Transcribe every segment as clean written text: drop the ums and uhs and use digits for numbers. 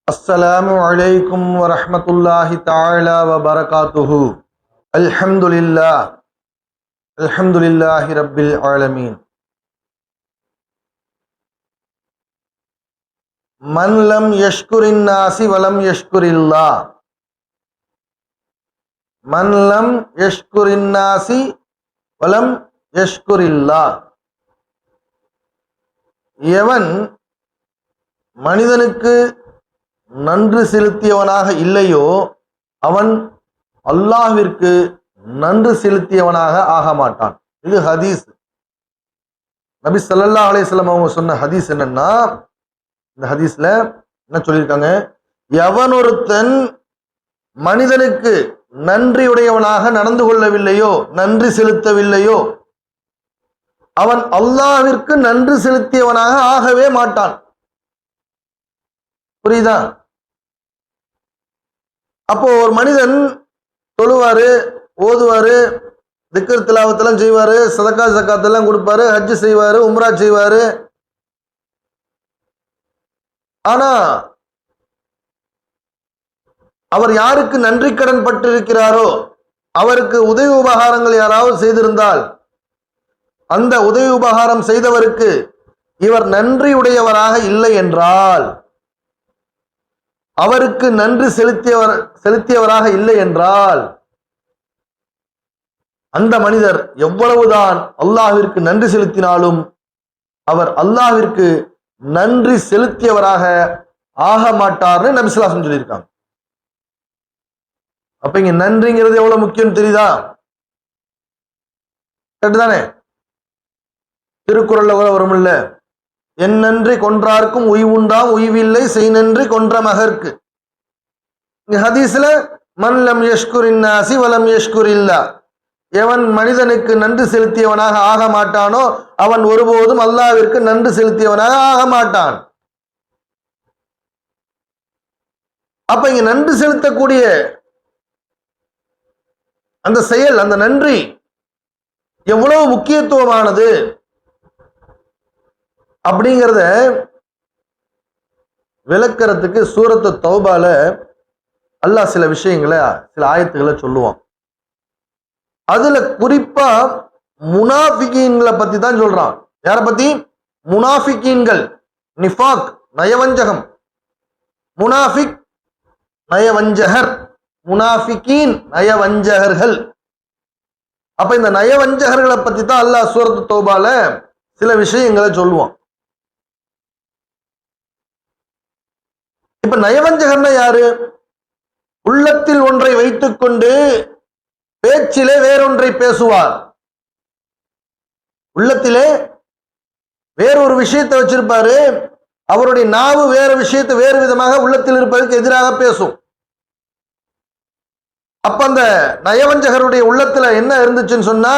السلام عليكم ورحمة الله تعالى وبركاته. الحمد لله رب العالمين. من لم يشكر الناس ولم يشكر الله. من لم يشكر الناس ولم يشكر الله. எவன் மனிதனுக்கு நன்றி செலுத்தியவனாக இல்லையோ அவன் அல்லாஹ்விற்கு நன்றி செலுத்தியவனாக ஆக மாட்டான். இது ஹதீஸ். நபி ஸல்லல்லாஹு அலைஹி வஸல்லம் அவங்க சொன்ன ஹதீஸ் என்னன்னா, இந்த ஹதீஸ்ல என்ன சொல்லியிருக்காங்க, எவன் ஒருத்தன் மனிதனுக்கு நன்றியுடையவனாக நடந்து கொள்ளவில்லையோ, நன்றி செலுத்தவில்லையோ, அவன் அல்லாஹ்விற்கு நன்றி செலுத்தியவனாக ஆகவே மாட்டான். புரியுதா? அப்போ ஒரு மனிதன் தொழுவாரு, ஓதுவாரு, திக்ர் திலாவத்தெல்லாம் செய்வாரு, சதக்கா ஜக்காத்தெல்லாம் கொடுப்பாரு, ஹஜ் செய்வாரு, உம்ரா செய்வாரு. ஆனா அவர் யாருக்கு நன்றி கடன் பட்டிருக்கிறாரோ, அவருக்கு உதவி உபகாரங்கள் யாராவது செய்திருந்தால் அந்த உதவி உபகாரம் செய்தவருக்கு இவர் நன்றியுடையவராக இல்லை என்றால், அவருக்கு நன்றி செலுத்தியவராக இல்லை என்றால், அந்த மனிதர் எவ்வளவுதான் அல்லாஹ்விற்கு நன்றி செலுத்தினாலும் அவர் அல்லாஹ்விற்கு நன்றி செலுத்தியவராக ஆக மாட்டார்னு நபி ஸல்லல்லாஹு அலைஹி வஸல்லம் சொல்லியிருக்காங்க. அப்ப இங்க நன்றிங்கிறது எவ்வளவு முக்கியம் தெரியுதா? கேட்டுதானே? திருக்குறள்ல வரும் இல்ல, என் நன்றி கொன்றார்க்கும் உய்வுண்டாம் உய்வில்லை செய் நன்றி கொன்ற மகர்க்கு. இங்க ஹதீஸ்ல மன் லம் யஷ்குரின் நாசி வலம் யஷ்குரில்லா, எவன் மனிதனுக்கு நன்றி செலுத்தியவனாக ஆக மாட்டானோ அவன் ஒருபோதும் அல்லாஹ்விற்கு நன்றி செலுத்தியவனாக ஆக மாட்டான். அப்ப இங்க நன்றி செலுத்தக்கூடிய அந்த செயல், அந்த நன்றி எவ்வளவு முக்கியத்துவமானது அப்படிங்கிறத விளக்கறதுக்கு சூரத்து தௌபால அல்லாஹ் சில விஷயங்களை, சில ஆயத்துக்களை சொல்லுவான். அதுல குறிப்பா முனாஃபிகீன்களை பத்தி தான் சொல்றான். யார பத்தி? முனாஃபிகீன்கள். நிஃபாக் நயவஞ்சகம், முனாஃபிக் நயவஞ்சகர், முனாஃபிகீன் நயவஞ்சகர்கள். அப்ப இந்த நயவஞ்சகர்களை பத்தி தான் அல்லாஹ் சூரத்து தௌபால சில விஷயங்களை சொல்லுவான். இப்ப நயவஞ்சகர்னா யாரு? உள்ளத்தில் ஒன்றை வைத்துக்கொண்டு பேச்சிலே வேறொன்றை பேசுவார். உள்ளத்திலே வேறொரு விஷயத்தை வச்சிருப்பாரு, அவருடைய நாவு வேற விஷயத்தை வேறு விதமாக உள்ளத்தில் இருப்பதற்கு எதிராக பேசும். அப்ப அந்த நயவஞ்சகருடைய உள்ளத்துல என்ன இருந்துச்சுன்னு சொன்னா,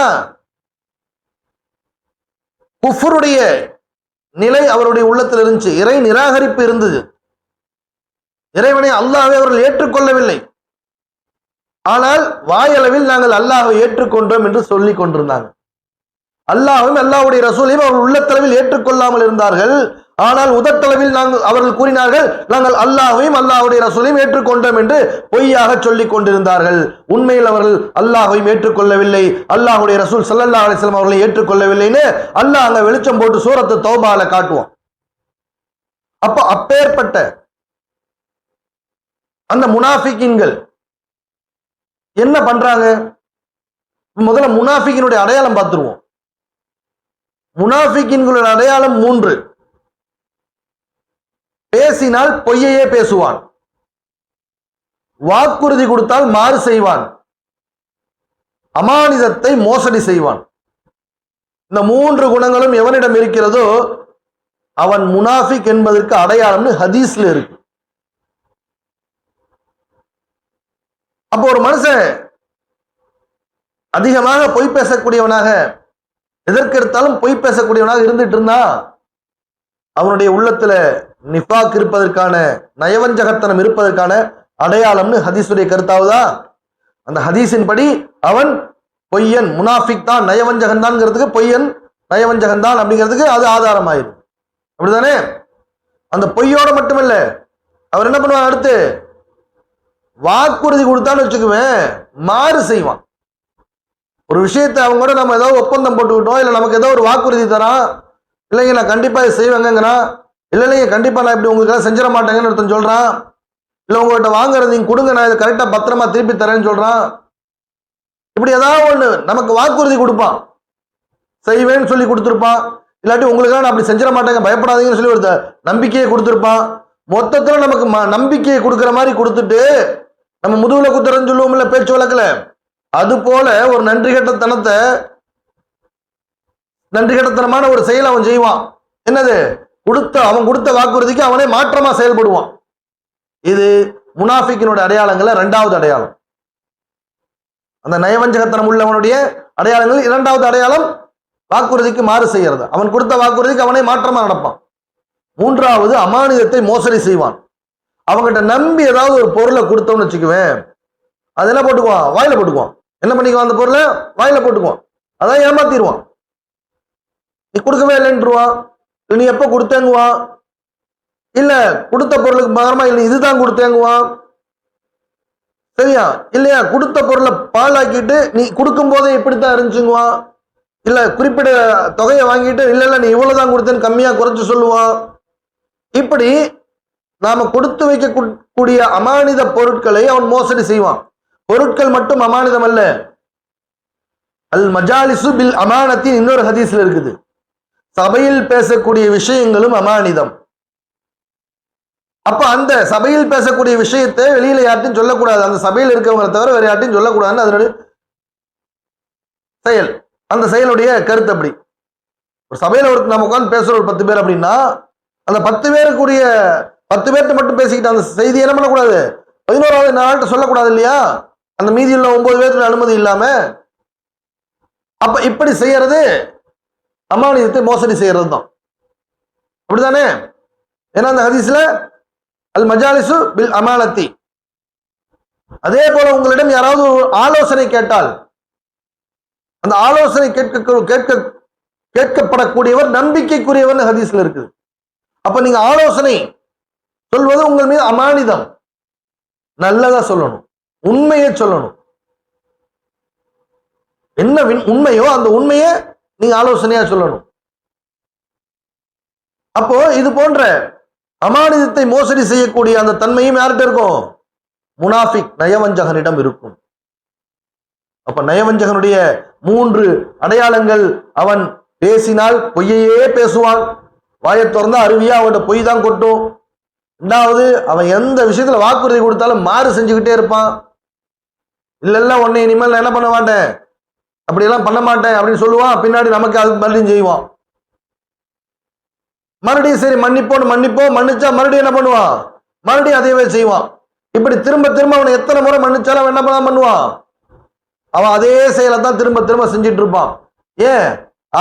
குஃபருடைய நிலை அவருடைய உள்ளத்தில் இருந்துச்சு. இறை நிராகரிப்பு இருந்தது. இறைவனை அல்லாஹ்வை அவர்கள் ஏற்றுக்கொள்ளவில்லை. ஆனால் வாயளவில் நாங்கள் அல்லாஹ்வை ஏற்றுக்கொண்டோம் என்று சொல்லிக் கொண்டிருந்தாங்க. அல்லாஹ்வும் அல்லாஹ்வுடைய ரசூலையும் அவர்கள் உள்ளத்தளவில் ஏற்றுக்கொள்ளாமல் இருந்தார்கள். ஆனால் உதட்டளவில் அவர்கள் கூறினார்கள், நாங்கள் அல்லாஹ்வையும் அல்லாஹ்வுடைய ரசூலையும் ஏற்றுக்கொண்டோம் என்று பொய்யாக சொல்லிக் கொண்டிருந்தார்கள். உண்மையில் அவர்கள் அல்லாஹ்வையும் ஏற்றுக்கொள்ளவில்லை, அல்லாஹ்வுடைய ரசூல் ஸல்லல்லாஹு அலைஹி வஸல்லம் அவர்களை ஏற்றுக்கொள்ளவில்லைன்னு அல்லாஹ் அங்க வெளிச்சம் போட்டு சூரத்து தௌபால காட்டுவான். அப்ப அப்பேற்பட்ட அந்த முனாஃபிகீன்கள் என்ன பண்றாங்க? முதல்ல முனாஃபிகினுடைய அடையாளம் பார்த்துருவோம். முனாஃபிகின்களுடைய அடையாளம் 3. பேசினால் பொய்யையே பேசுவான், வாக்குறுதி கொடுத்தால் மாறு செய்வான், அமானிதத்தை மோசடி செய்வான். இந்த 3 குணங்களும் எவனிடம் இருக்கிறதோ அவன் முனாஃபிக் என்பதற்கு அடையாளம்னு ஹதீஸ்ல இருக்கு. அப்போ ஒரு மனுஷன் அதிகமாக பொய் பேசக்கூடியவனாக, எதற்கெடுத்தாலும் பொய் பேசக்கூடியவனாக இருந்துட்டு இருந்தா அவனுடைய உள்ளத்துல நிஃபாக் இருப்பதற்கான, நயவஞ்சகத்தனம் இருப்பதற்கான அடையாளம்னு ஹதீஸுடைய கருத்தாவதா? அந்த ஹதீஸின் படி அவன் பொய்யன், முனாஃபிக் தான், நயவஞ்சகன் தான்ங்கிறதுக்கு, பொய்யன் நயவஞ்சகன் தான் அப்படிங்கிறதுக்கு அது ஆதாரமாயிரும். அப்படிதானே? அந்த பொய்யோட மட்டுமல்ல, அவர் என்ன பண்ணுவான்? அடுத்து வாக்குறுதி கொடுத்தான்னு வச்சுக்குவேன், மாறு செய்வான். ஒரு விஷயத்தை அவங்க கூட நம்ம ஏதோ ஒப்பந்தம் போட்டுக்கிட்டோம், இல்லை நமக்கு ஏதோ ஒரு வாக்குறுதி தரான், இல்லைங்க நான் கண்டிப்பா இதை செய்வேங்கிறான், இல்லைங்க கண்டிப்பா நான் இப்படி உங்களுக்கு செஞ்சிட மாட்டேங்கன்னு ஒருத்தன் சொல்றான், இல்லை உங்கள்கிட்ட வாங்குறது நீங்க கொடுங்க நான் இதை கரெக்டா பத்திரமா திருப்பி தரேன்னு சொல்றான். இப்படி ஏதாவது ஒண்ணு நமக்கு வாக்குறுதி கொடுப்பான், செய்வேன்னு சொல்லி கொடுத்துருப்பான். இல்லாட்டி உங்களுக்காக நான் அப்படி செஞ்சிட மாட்டேங்க பயப்படாதீங்கன்னு சொல்லி ஒரு நம்பிக்கையை கொடுத்துருப்பான். மொத்தத்துல நமக்கு நம்பிக்கையை கொடுக்குற மாதிரி கொடுத்துட்டு நம்ம முதுகுல குத்துறன்னு சொல்லுவோம் இல்ல பேச்சு வழக்குல, அது போல ஒரு நன்றி கட்டத்தனமான ஒரு செயல் அவன் செய்வான். என்னது? அவன் கொடுத்த வாக்குறுதிக்கு அவனே மாற்றமா செயல்படுவான். இது முனாஃபிக்கினுடைய அடையாளங்கள்ல 2வது அடையாளம். அந்த நயவஞ்சகத்தனம் உள்ளவனுடைய அடையாளங்கள் 2வது அடையாளம் வாக்குறுதிக்கு மாறு செய்யறது. அவன் கொடுத்த வாக்குறுதிக்கு அவனே மாற்றமா நடப்பான். 3வது அமானிதத்தை மோசடி செய்வான். அவங்ககிட்ட நம்பி ஏதாவது ஒரு பொருளை கொடுத்தோம்னு வச்சுக்குவேன், அது என்ன போட்டுக்குவான்? வாயில போட்டுக்குவான். என்ன பண்ணிக்குவான்? அந்த பொருளை வாயில போட்டுக்குவான். அதான் ஏமாத்திடுவான். நீ கொடுக்கவே இல்லைன்றுவான், நீ எப்ப கொடுத்தேங்குவான், இல்ல கொடுத்த பொருளுக்கு பகரமா இல்லை இதுதான் கொடுத்தேங்குவான். சரியா இல்லையா? கொடுத்த பொருளை பாழாக்கிட்டு நீ கொடுக்கும் போதே இப்படித்தான் இருந்துச்சுங்குவான். இல்ல குறிப்பிட்ட தொகையை வாங்கிட்டு இல்ல நீ இவ்வளவுதான் கொடுத்தேன்னு கம்மியா குறைச்சு சொல்லுவான். இப்படி நாம கொடுத்து வைக்கக்கூடிய அமானித பொருட்களை அவன் மோசடி செய்வான். பொருட்கள் மட்டும் அமானிதம் அல்ல, அல் மஜாலிசு பில் அமானத்தின் இன்னொரு ஹதீஸ்ல இருக்குது, சபையில் பேசக்கூடிய விஷயங்களும் அமானிதம். அப்ப அந்த சபையில் பேசக்கூடிய விஷயத்தை வெளியில யார்ட்டையும் சொல்லக்கூடாது, அந்த சபையில் இருக்கவங்களை தவிர வேற யார்ட்டையும் சொல்லக்கூடாதுன்னு அதனுடைய செயல். அந்த செயலுடைய கருத்து அப்படி. ஒரு சபையில ஒரு நம்ம உட்காந்து பேசுற ஒரு 10 பேர் அப்படின்னா, அந்த 10 பேருக்குரிய 10 பேர்கிட்ட மட்டும் பேசிக்கிட்டு அந்த செய்தி என்ன பண்ணக்கூடாது, 11வது நாள்கிட்ட சொல்லக்கூடாது இல்லையா? அந்த மீதி உள்ள 9 பேருக்கு அனுமதி இல்லாம. அப்ப இப்படி செய்யறது அமானிதத்தை மோசடி செய்யறது தான். அப்படித்தானே? ஏன்னா அந்த ஹதீஸ்ல அல் மஜாலிசு பில் அமானத்தி. அதே போல உங்களிடம் யாராவது ஆலோசனை கேட்டால் அந்த ஆலோசனை கேட்கப்படக்கூடியவர் நம்பிக்கைக்குரியவர் ஹதீஸ்ல இருக்குது. அப்ப நீங்க ஆலோசனை சொல்வது உங்கள் மீது அமானிதம். நல்லதா சொல்லணும், உண்மையை சொல்லணும். என்ன உண்மையோ அந்த உண்மையை நீங்க ஆலோசனையா சொல்லணும். அப்போ இது போன்ற அமானிதத்தை மோசடி செய்யக்கூடிய அந்த தன்மையும் யார்கிட்ட இருக்கும்? முனாஃபிக் நயவஞ்சகனிடம் இருக்கும். அப்ப நயவஞ்சகனுடைய 3 அடையாளங்கள், அவன் பேசினால் பொய்யையே பேசுவான், வாயை திறந்தா அருவியா அவன்கிட்ட பொய் தான் கொட்டும். 2வது அவன் எந்த விஷயத்துல வாக்குறுதி கொடுத்தாலும் மாறு செஞ்சுக்கிட்டே இருப்பான். இல்ல உன்னை இனிமேல் நான் என்ன பண்ண மாட்டேன், அப்படியெல்லாம் பண்ண மாட்டேன் அப்படின்னு சொல்லுவான், பின்னாடி நமக்கு அதுக்கு மறுபடியும் செய்வான். மறுபடியும் சரி மன்னிப்போம் மன்னிச்சா மறுபடியும் என்ன பண்ணுவான், மறுபடியும் அதையவே செய்வான். இப்படி திரும்ப திரும்ப அவனை எத்தனை முறை மன்னிச்சாலும் அவன் என்ன பண்ணுவான், அவன் அதே செயலை தான் திரும்ப திரும்ப செஞ்சிட்டு இருப்பான். ஏன்?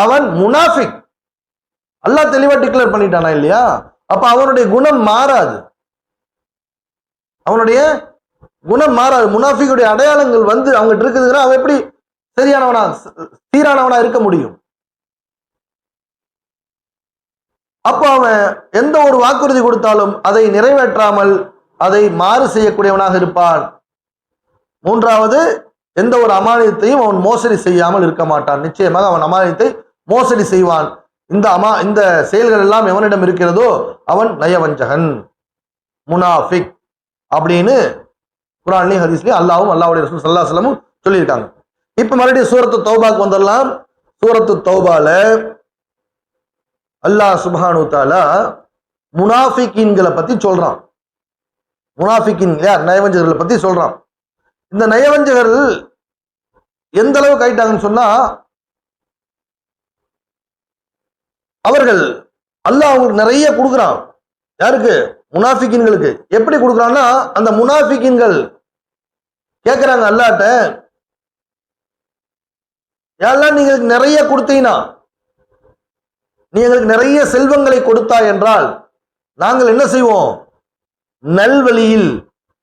அவன் முனாஃபிக். அல்லாஹ் தெளிவா டிக்ளேர் பண்ணிட்டானா இல்லையா? அப்ப அவனுடைய குணம் மாறாது, அவனுடைய குணம் மாறாது. முனாஃபிக்குடைய அடையாளங்கள் வந்து அவங்ககிட்ட இருக்குதுன்னா அவன் எப்படி சரியானவனா சீரானவனா இருக்க முடியும்? அப்போ அவன் எந்த ஒரு வாக்குறுதி கொடுத்தாலும் அதை நிறைவேற்றாமல் அதை மாறு செய்யக்கூடியவனாக இருப்பான். 3வது எந்த ஒரு அமானியத்தையும் அவன் மோசடி செய்யாமல் இருக்க மாட்டான். நிச்சயமாக அவன் அமானியத்தை மோசடி செய்வான். இந்த செயல்கள் எல்லாம் எவனிடம் இருக்கிறதோ அவன் நயவஞ்சகன், முனாஃபிக் அப்படின்னு குர்ஆன்லயும் ஹதீஸ்லயும் அல்லாஹ்வும் அல்லாஹ்வுடைய ரசூல் ஸல்லல்லாஹு அலைஹி வஸல்லம் சொல்லியிருக்காங்க. இப்ப மறுபடியும் சூரத்து தௌபாக்கு வந்துடலாம். சூரத்து தௌபால அல்லாஹ் சுப்ஹானஹு வ தஆலா முனாஃபிகீன்களை பத்தி சொல்றான். முனாஃபிகீன் யார்? நயவஞ்சகர்களை பத்தி சொல்றான். இந்த நயவஞ்சகர்கள் எந்த அளவுக்கு ஆயிட்டாங்கன்னு சொன்னா, அவர்கள் அல்லாஹ் அவங்களுக்கு நிறைய கொடுக்குறான். யாருக்கு? முனாஃபிகீன்களுக்கு. எப்படி கொடுக்குறான்னா, அந்த முனாஃபிகீன்கள் கேட்கிறாங்க அல்லாஹ்ட்ட, யாரெல்லாம் நீங்க நிறைய கொடுத்தீங்கன்னா, நீ எங்களுக்கு நிறைய செல்வங்களை கொடுத்தாய் என்றால் நாங்கள் என்ன செய்வோம், நல்வழியில்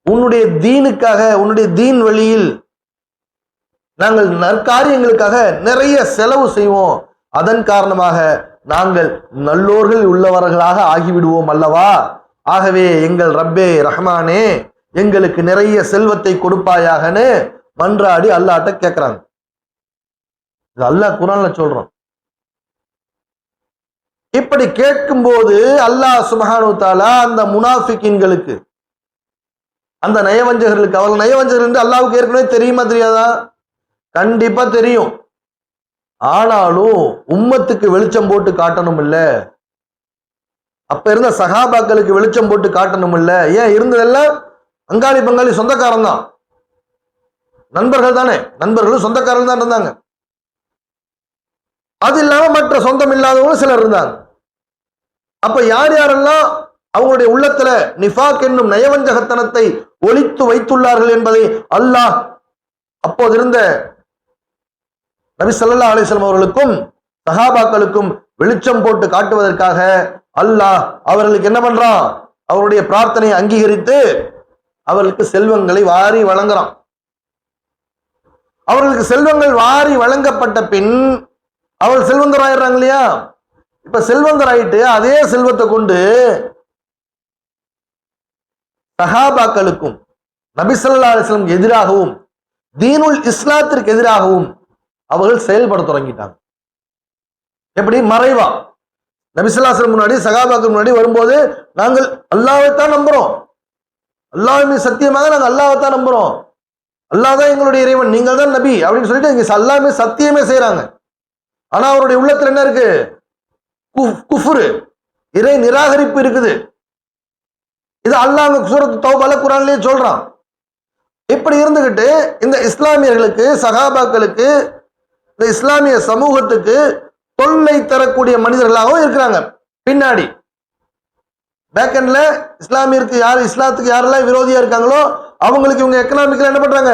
உன்னுடைய தீனுக்காக, உன்னுடைய தீன் வழியில் நாங்கள் நற்காரியங்களுக்காக நிறைய செலவு செய்வோம், அதன் காரணமாக நாங்கள் நல்லோர்கள் உள்ளவர்களாக ஆகிவிடுவோம் அல்லவா ஆகவே எங்கள் ரப்பே ரஹ்மானே எங்களுக்கு நிறைய செல்வத்தை கொடுப்பாயாகன்னு மன்றாடி அல்லாஹ்ட்ட கேட்கிறாங்க. இது அல்லாஹ் குர்ஆன்ல சொல்றான். இப்படி கேட்கும்போது அல்லாஹ் சுப்ஹானஹு வ தஆலா அந்த முனாஃபிகீன்களுக்கு, அந்த நயவஞ்சகர்களுக்கு, அவர்கள் நயவஞ்சகர்கள் என்று அல்லாஹ்வுக்கு ஏற்கனவே தெரியுமா தெரியாதா? கண்டிப்பா தெரியும். ஆனாலும் உம்மத்துக்கு வெளிச்சம் போட்டு காட்டணும் இல்ல, அப்ப இருந்த சஹாபாக்களுக்கு வெளிச்சம் போட்டு காட்டணும் இல்ல. ஏன் இருந்ததெல்லாம் அங்காளி பங்காளி சொந்தக்காரன் தான், நண்பர்கள் தானே, நண்பர்களும் சொந்தக்காரர்கள் தான் இருந்தாங்க. அது இல்லாம மற்ற சொந்தம் இல்லாதவங்க சிலர் இருந்தாங்க. அப்ப யார் யாரெல்லாம் அவங்களுடைய உள்ளத்துல நிஃபாக் என்னும் நயவஞ்சகத்தனத்தை ஒளித்து வைத்துள்ளார்கள் என்பதை அல்லாஹ் அப்போது இருந்த நபி ஸல்லல்லாஹு அலைஹி வஸல்லம் அவர்களுக்கும் சஹாபாக்களுக்கும் வெளிச்சம் போட்டு காட்டுவதற்காக அல்லாஹ் அவர்களுக்கு என்ன பண்றான்? அவருடைய பிரார்த்தனையை அங்கீகரித்து அவர்களுக்கு செல்வங்களை வாரி வழங்குறான். அவர்களுக்கு செல்வங்கள் வாரி வழங்கப்பட்ட பின் அவர்கள் செல்வந்தராயிடுறாங்க இல்லையா? இப்ப செல்வந்தராயிட்டு அதே செல்வத்தை கொண்டு சஹாபாக்களுக்கும் நபி ஸல்லல்லாஹு அலைஹி வஸல்லம் எதிராகவும் தீனுல் இஸ்லாத்திற்கு எதிராகவும் அவர்கள் செயல்பட தொடங்கிட்டாங்க. எப்படி? மறைவா நபி ஸல்லல்லாஹு அலைஹி வஸல்லம் முன்னாடி, சஹாபாக்கள் முன்னாடி வரும்போது நாங்கள் அல்லாஹ்வைத்தான் நம்புறோம், அல்லாஹ்வின் சத்தியமாக நாங்கள் அல்லாஹ்வைத்தான் நம்புறோம், அல்லாஹ் தான் எங்களுடைய இறைவன், நீங்கள் தான் நபி அப்படின்னு சொல்லிட்டு இங்க அல்லாஹ்மே சத்தியமே செய்யறாங்க. ஆனா அவருடைய உள்ளத்துல என்ன இருக்கு? குஃப்ரு, இறை நிராகரிப்பு இருக்குது. இது அல்லாஹ் சூரத் தௌபால குர்ஆன்லயே சொல்றான். இப்படி இருந்துகிட்டு இந்த இஸ்லாமியர்களுக்கு, சஹாபாக்களுக்கு, இந்த இஸ்லாமிய சமூகத்துக்கு தொல்லை தரக்கூடிய மனிதர்களாகவும் இருக்கிறாங்க. பின்னாடி பேக்கெண்ட்ல இஸ்லாமியருக்கு யார், இஸ்லாத்துக்கு யாரெல்லாம் விரோதியா இருக்காங்களோ அவங்களுக்கு இவங்க எக்கனாமிக்கலா என்ன பண்றாங்க?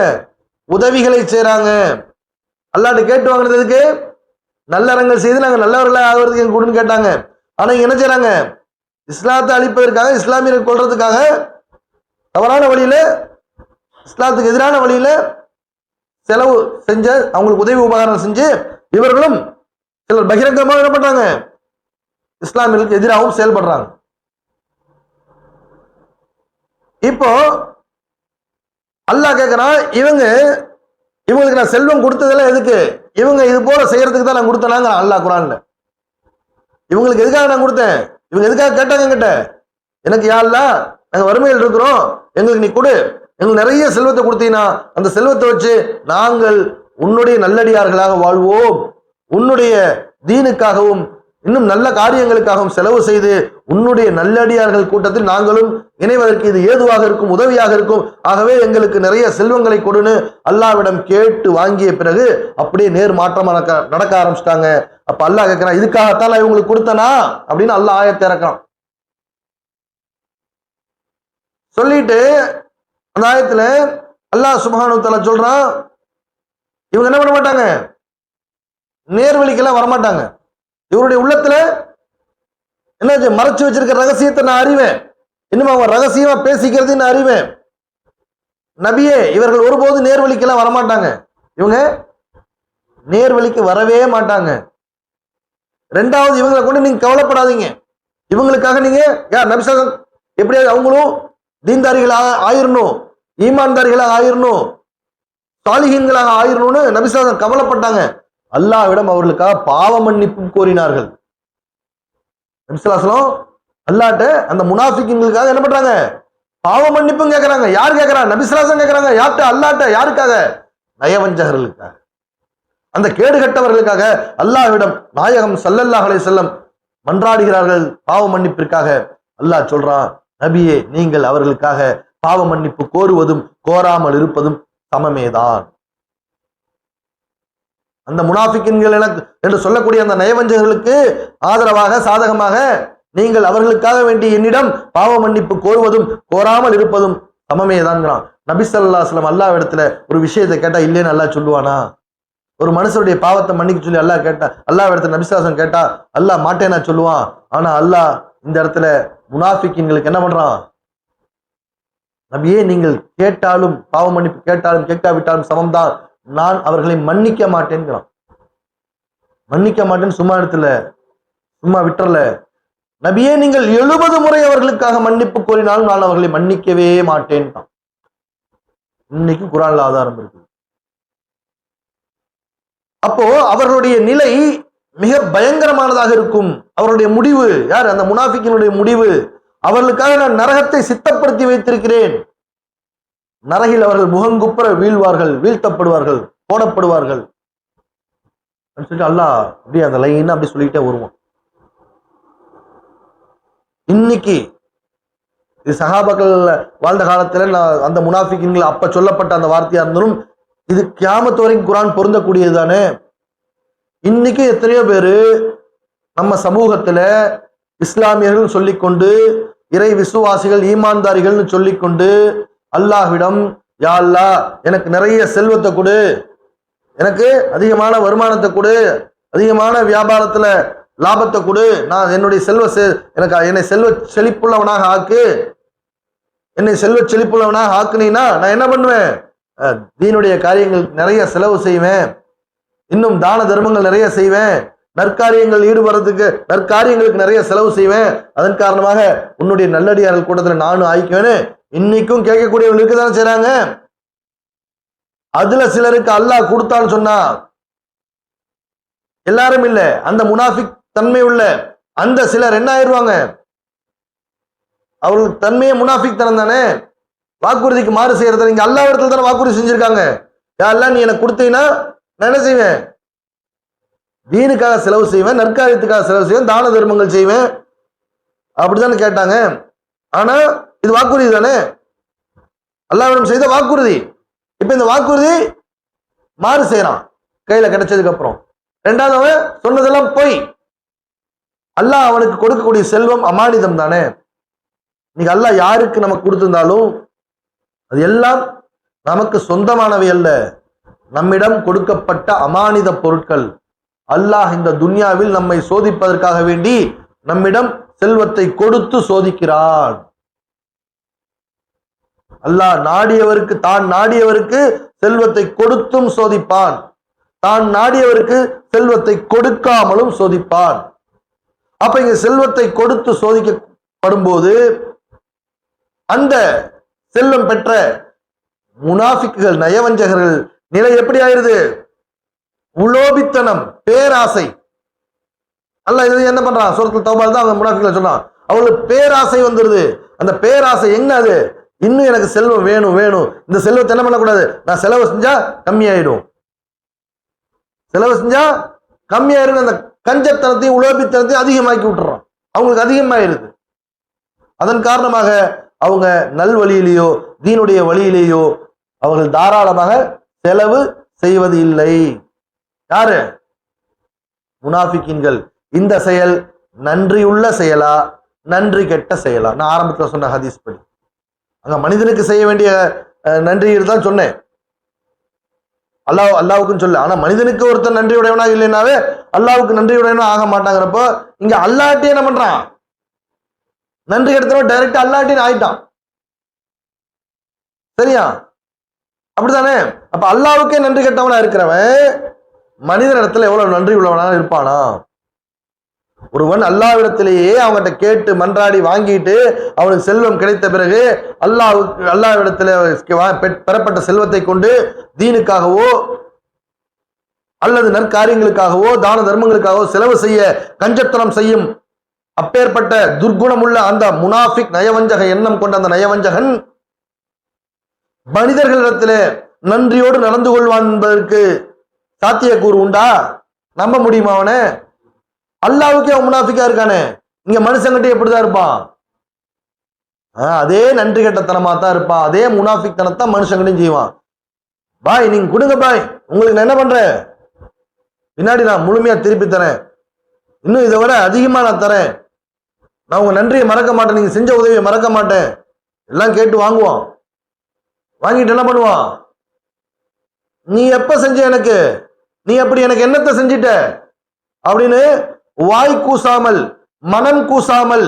உதவிகளை செய்யறாங்க. அல்லாஹ்ட்ட கேட்டு வாங்கினதுக்கு நல்லறங்கள் செய்து நாங்க நல்லவர்களா ஆகிறதுக்கு எங்க கொடுன்னு கேட்டாங்க. ஆனா இங்க என்ன செய்யறாங்க? இஸ்லாத்தை அழிப்பதற்காக, இஸ்லாமியரை கொள்றதுக்காக தவறான வழியில, இஸ்லாத்துக்கு எதிரான வழியில செலவு செஞ்ச, அவங்களுக்கு உதவி உபகாரம் செஞ்சு இவர்களும் சிலர் பகிரங்கமாக என்ன பண்றாங்க? இஸ்லாமியர்களுக்கு எதிராகவும் செயல்படுறாங்க. இப்போ அல்லாஹ் கேட்கிறான், இவங்களுக்கு நான் செல்வம் கொடுத்ததெல்லாம் எதுக்கு? இவங்க இது போல செய்யறதுக்கு தான் நான் கொடுத்தேனாங்க அல்லாஹ் குர்ஆன்ல. இவங்களுக்கு எதுக்காக நான் கொடுத்தேன்? இவங்க எதுக்காக கேட்டாங்க என்கிட்ட? எனக்கு யா அல்லாஹ் நாங்க வறுமையில் இருக்கிறோம், எங்களுக்கு நீ கொடு, எங்களுக்கு நிறைய செல்வத்தை கொடுத்தீங்கன்னா அந்த செல்வத்தை வச்சு நாங்கள் உன்னுடைய நல்லடியார்களாக வாழ்வோம், உன்னுடைய தீனுக்காகவும் இன்னும் நல்ல காரியங்களுக்காகவும் செலவு செய்து உன்னுடைய நல்லடியார்கள் கூட்டத்தில் நாங்களும் இணைவதற்கு இது ஏதுவாக இருக்கும், உதவியாக இருக்கும். ஆகவே எங்களுக்கு நிறைய செல்வங்களை கொடுன்னு அல்லாஹ்விடம் கேட்டு வாங்கிய பிறகு அப்படியே நேர் மாற்றமா நடக்க ஆரம்பிச்சிட்டாங்க. அப்ப அல்லாஹ் கேட்கிறான், இதுக்காகத்தான் நான் இவங்களுக்கு கொடுத்தனா அப்படின்னு அல்லாஹ் ஆயத்தை இறக்குறான். சொல்லிட்டு அந்த ஆயத்துல அல்லாஹ் சுப்ஹானஹு வ தஆலா சொல்றான், இவங்க என்ன பண்ண மாட்டாங்க? நேர்வழிக்கெல்லாம் வரமாட்டாங்க. இவருடைய உள்ளத்துல என்ன மறைச்சு வச்சிருக்கிற ரகசியத்தை நான் அறிவேன், இன்னும் அவங்க ரகசியமா பேசிக்கிறது நான் அறிவேன். நபியே, இவர்கள் ஒருபோது நேர்வழிக்கெல்லாம் வரமாட்டாங்க, இவங்க நேர்வழிக்கு வரவே மாட்டாங்க. ரெண்டாவது, இவங்களை கொண்டு நீங்க கவலைப்படாதீங்க, இவங்களுக்காக நீங்க யார் நபிசல்லல்லாஹு எப்படியாவது அவங்களும் தீன்தாரிகளாக ஆயிரணும், ஈமான்தாரிகளாக ஆயிரணும், சாலிஹீன்களாக ஆயிரணும்னு நபிசல்லல்லாஹு கவலைப்பட்டாங்க. அல்லாஹ்விடம் அவர்களுக்காக பாவ மன்னிப்பும் கோரினார்கள். நபிசல்லல்லாஹு அல்லாஹ்ட்ட அந்த முனாஃபிக்குகளுக்காக என்ன பண்றாங்க? பாவ மன்னிப்பும் கேட்கறாங்க. யார் கேட்கறா? நபிசல்லல்லாஹு கேட்கறாங்க. யார்கிட்ட? அல்லாஹ்ட்ட. யாருக்காக? நயவஞ்சகர்களுக்காக, அந்த கேடுகட்டவர்களுக்காக அல்லாஹ்விடம் நாயகம் ஸல்லல்லாஹு அலைஹி வஸல்லம் மன்றாடுகிறார்கள் பாவ மன்னிப்பிற்காக. அல்லாஹ் சொல்றான், நபியே, நீங்கள் அவர்களுக்காக பாவ மன்னிப்பு கோருவதும் கோராமல் இருப்பதும் சமமேதான். அந்த முனாஃபிக்கின்கள் என்று சொல்லக்கூடிய அந்த நயவஞ்சகர்களுக்கு ஆதரவாக, சாதகமாக நீங்கள் அவர்களுக்காக வேண்டி என்னிடம் பாவ மன்னிப்பு கோருவதும் கோராமல் இருப்பதும் சமமேதான்ங்கிறான். நபி ஸல்லல்லாஹு அலைஹி வஸல்லம் அல்லாஹ் இடத்துல ஒரு விஷயத்தை கேட்டா இல்லைன்னு அல்லாஹ் சொல்லுவானா? ஒரு மனுஷனுடைய பாவத்தை மன்னிக்க சொல்லி அல்லாஹ் கேட்டா, அல்லாஹ் இடத்துல நபி ஸல்லல்லாஹு அலைஹி வஸல்லம் கேட்டா அல்லாஹ் மாட்டேனா சொல்லுவான்? ஆனா அல்லாஹ் இந்த இடத்துல முனாஃபிக்கின்களுக்கு என்ன பண்றான்? நபியே, நீங்கள் கேட்டாலும் பாவ மன்னிப்பு கேட்டாலும் கேட்காவிட்டாலும் சமம்தான், நான் அவர்களை மன்னிக்க மாட்டேன்கிறான். மன்னிக்க மாட்டேன்னு சும்மா இடத்துல சும்மா விட்டுறல, நபியே நீங்கள் 70 முறை அவர்களுக்காக மன்னிப்பு கோரினாலும் நான் அவர்களை மன்னிக்கவே மாட்டேன். இன்னைக்கு குர்ஆன்ல ஆதாரம் இருக்கு. அப்போ அவர்களுடைய நிலை மிக பயங்கரமானதாக இருக்கும். அவருடைய முடிவு யார்? அந்த முனாஃபிக்கினுடைய முடிவு. அவர்களுக்காக நான் நரகத்தை சித்தப்படுத்தி வைத்திருக்கிறேன். நரகில் அவர்கள் முகங்குப்புற வீழ்வார்கள், வீழ்த்தப்படுவார்கள், போடப்படுவார்கள். அல்லாஹ் அப்படியே அந்த லைன் அப்படி சொல்லிக்கிட்டே வருவோம். இன்னைக்கு இது சஹாபாக்கள் வாழ்ந்த காலத்துல அந்த முனாஃபிக்கின்கள் அப்ப சொல்லப்பட்ட அந்த வார்த்தையா இருந்தாலும் இது கியாமத் வரைக்கும் குர்ஆன் பொருந்தக்கூடியது தானே. இன்னைக்கு எத்தனையோ பேரு நம்ம சமூகத்துல இஸ்லாமியர்கள் சொல்லிக்கொண்டு, இறை விசுவாசிகள் ஈமான்தாரிகள்னு சொல்லிக்கொண்டு அல்லாஹ்விடம், யா அல்லாஹ் எனக்கு நிறைய செல்வத்தை கொடு, எனக்கு அதிகமான வருமானத்தை கொடு, அதிகமான வியாபாரத்துல லாபத்தை கொடு, நான் என்னுடைய என்னை செல்வ செழிப்புள்ளவனாக ஆக்கு, என்னை செல்வ செழிப்புள்ளவனாக ஆக்குனீன்னா நான் என்ன பண்ணுவேன்? தீனுடைய காரியங்கள் நிறைய செலவு செய்வேன், இன்னும் தான தர்மங்கள் நிறைய செய்வேன், நற்காரியங்கள் ஈடுபடுறதுக்கு நற்காரியங்களுக்கு நிறைய செலவு செய்வேன், அதன் காரணமாக உன்னுடைய நல்லடியார்கள் கூட்டத்தில் நானும் ஆயிக்குவேன்னு இன்னைக்கும் கேட்கக்கூடியவர்களுக்கு தானே செய்றாங்க. அதுல சிலருக்கு அல்லாஹ் கொடுத்தான்னு சொன்னா எல்லாரும் இல்ல, அந்த முனாஃபிக் தன்மை உள்ள அந்த சிலர் என்ன ஆயிடுவாங்க? அவர்களுக்கு தன்மையே முனாஃபிக் தனம் தானே. வாக்குறுதிக்கு மாறு செய்யறது. நீங்க அல்லாஹ் இடத்துல தானே வாக்குறுதி செஞ்சிருக்காங்க. யாரெல்லாம் நீ எனக்கு கொடுத்தீங்கன்னா நான் என்ன செய்வேன்? தீனுக்காக செலவு செய்வேன், நற்காரியத்துக்காக செலவு செய்வேன், தான தர்மங்கள் செய்வேன், அப்படித்தானே கேட்டாங்க. ஆனா இது வாக்குறுதி தானே, அல்லாஹ்விடம் செய்த வாக்குறுதி. இப்ப இந்த வாக்குறுதி மாறு செய்யறான் கையில கிடைச்சதுக்கு அப்புறம். ரெண்டாவது அவன் சொன்னதெல்லாம் பொய். அல்லாஹ் அவனுக்கு கொடுக்கக்கூடிய செல்வம் அமானிதம் தானே. இன்னைக்கு அல்லாஹ் யாருக்கு நமக்கு கொடுத்திருந்தாலும் அது எல்லாம் நமக்கு சொந்தமானவை அல்ல, நம்மிடம் கொடுக்கப்பட்ட அமானித பொருட்கள். அல்லாஹ் இந்த துன்யாவில் நம்மை சோதிப்பதற்காக வேண்டி நம்மிடம் செல்வத்தை கொடுத்து சோதிக்கிறான். அல்லாஹ் நாடியவருக்கு, தான் நாடியவருக்கு செல்வத்தை கொடுத்தும் சோதிப்பான், தான் நாடியவருக்கு செல்வத்தை கொடுக்காமலும் சோதிப்பான். அப்ப இங்க செல்வத்தை கொடுத்து சோதிக்கப்படும் போது அந்த செல்வம் பெற்ற முனாஃபிக்குகள், நயவஞ்சகர்கள் நிலை எப்படி ஆயிருது? உலோபித்தனம், பேராசை. அல்லாஹ் இது என்ன பண்றான்? சூரத்துல் தௌபால தான் அவங்க முனாஃபிக்குகளை சொல்றான். அவங்களுக்கு பேராசை வந்துருது. அந்த பேராசை என்ன? அது இன்னும் எனக்கு செல்வம் வேணும் வேணும். இந்த செல்வத்தை என்ன பண்ணக்கூடாது? நான் செலவு செஞ்சா கம்மியாயிடும், செலவு செஞ்சா கம்மியாயிரும். அந்த கஞ்சத்தனத்தையும் உலோபித்தனத்தையும் அதிகமாக்கி விட்டுறான். அவங்களுக்கு அதிகமாயிருது. அதன் காரணமாக அவங்க நல்வழியிலேயோ தீனுடைய வழியிலேயோ அவர்கள் தாராளமாக செலவு செய்வது இல்லை. யாரு? முனாஃபிக்கின்கள். இந்த செயல் நன்றியுள்ள செயலா, நன்றி கெட்ட செயலா? நான் ஆரம்பத்தில் சொன்ன ஹதீஸ் படி அங்க மனிதனுக்கு செய்ய வேண்டிய நன்றி தான் சொன்னேன், அல்லாவுக்குன்னு சொல்ல. ஆனா மனிதனுக்கு ஒருத்தர் நன்றியுடையவனா இல்லைன்னாவே அல்லாவுக்கு நன்றியுடையவனா ஆக மாட்டாங்கிறப்போ இங்க அல்லாஹ்ட்டே என்ன பண்றான்? நன்றி எடுத்தவன் டைரக்டா அல்லாஹ்ட்டே ஆயிட்டான். சரியா? அப்படித்தானே? அப்ப அல்லாவுக்கே நன்றி கெட்டவனா இருக்கிறவன் மனிதனிடத்துல எவ்வளவு நன்றி உள்ளவனா இருப்பானா? ஒருவன் அல்லாஹ்விடத்திலேயே அவங்ககிட்ட கேட்டு மன்றாடி வாங்கிட்டு அவனுக்கு செல்வம் கிடைத்த பிறகு அல்லாஹ்விடத்துல பெறப்பட்ட செல்வத்தை கொண்டு தீனுக்காகவோ அல்லது நற்காரியங்களுக்காகவோ தான தர்மங்களுக்காகவோ செலவு செய்ய கஞ்சத்தனம் செய்யும் அப்பேற்பட்ட துர்குணமுள்ள அந்த முனாஃபிக், நயவஞ்சக எண்ணம் கொண்ட அந்த நயவஞ்சகன் மனிதர்களிடத்திலே நன்றியோடு நடந்து கொள்வான் என்பதற்கு சாத்தியக்கூறு உண்டா? நம்ப முடியுமா? அவனை அல்லாஹ்வுக்கே அவன் முனாஃபிக்கா இருக்கானே, இங்க மனுஷங்கிட்ட எப்படிதான் இருப்பான்? அதே நன்றி கெட்டத்தனமா தான் இருப்பான். அதே முனாஃபிக் தனத்தான் மனுஷங்களையும் செய்வான். பாய் நீங்க கொடுங்க பாய், உங்களுக்கு நான் என்ன பண்றேன், பின்னாடி நான் முழுமையா திருப்பி தரேன், இன்னும் இதை விட அதிகமா நான் தரேன், நான் உங்க நன்றியை மறக்க மாட்டேன், நீங்க செஞ்ச உதவியை மறக்க மாட்டேன், எல்லாம் கேட்டு வாங்குவான். வாங்கிட்டு என்ன பண்ணுவான்? நீ எப்ப செஞ்ச எனக்கு, நீ அப்படி எனக்கு என்னத்தை செஞ்சிட்ட அப்படின்னு வாய் கூசாமல், மனம் கூசாமல்,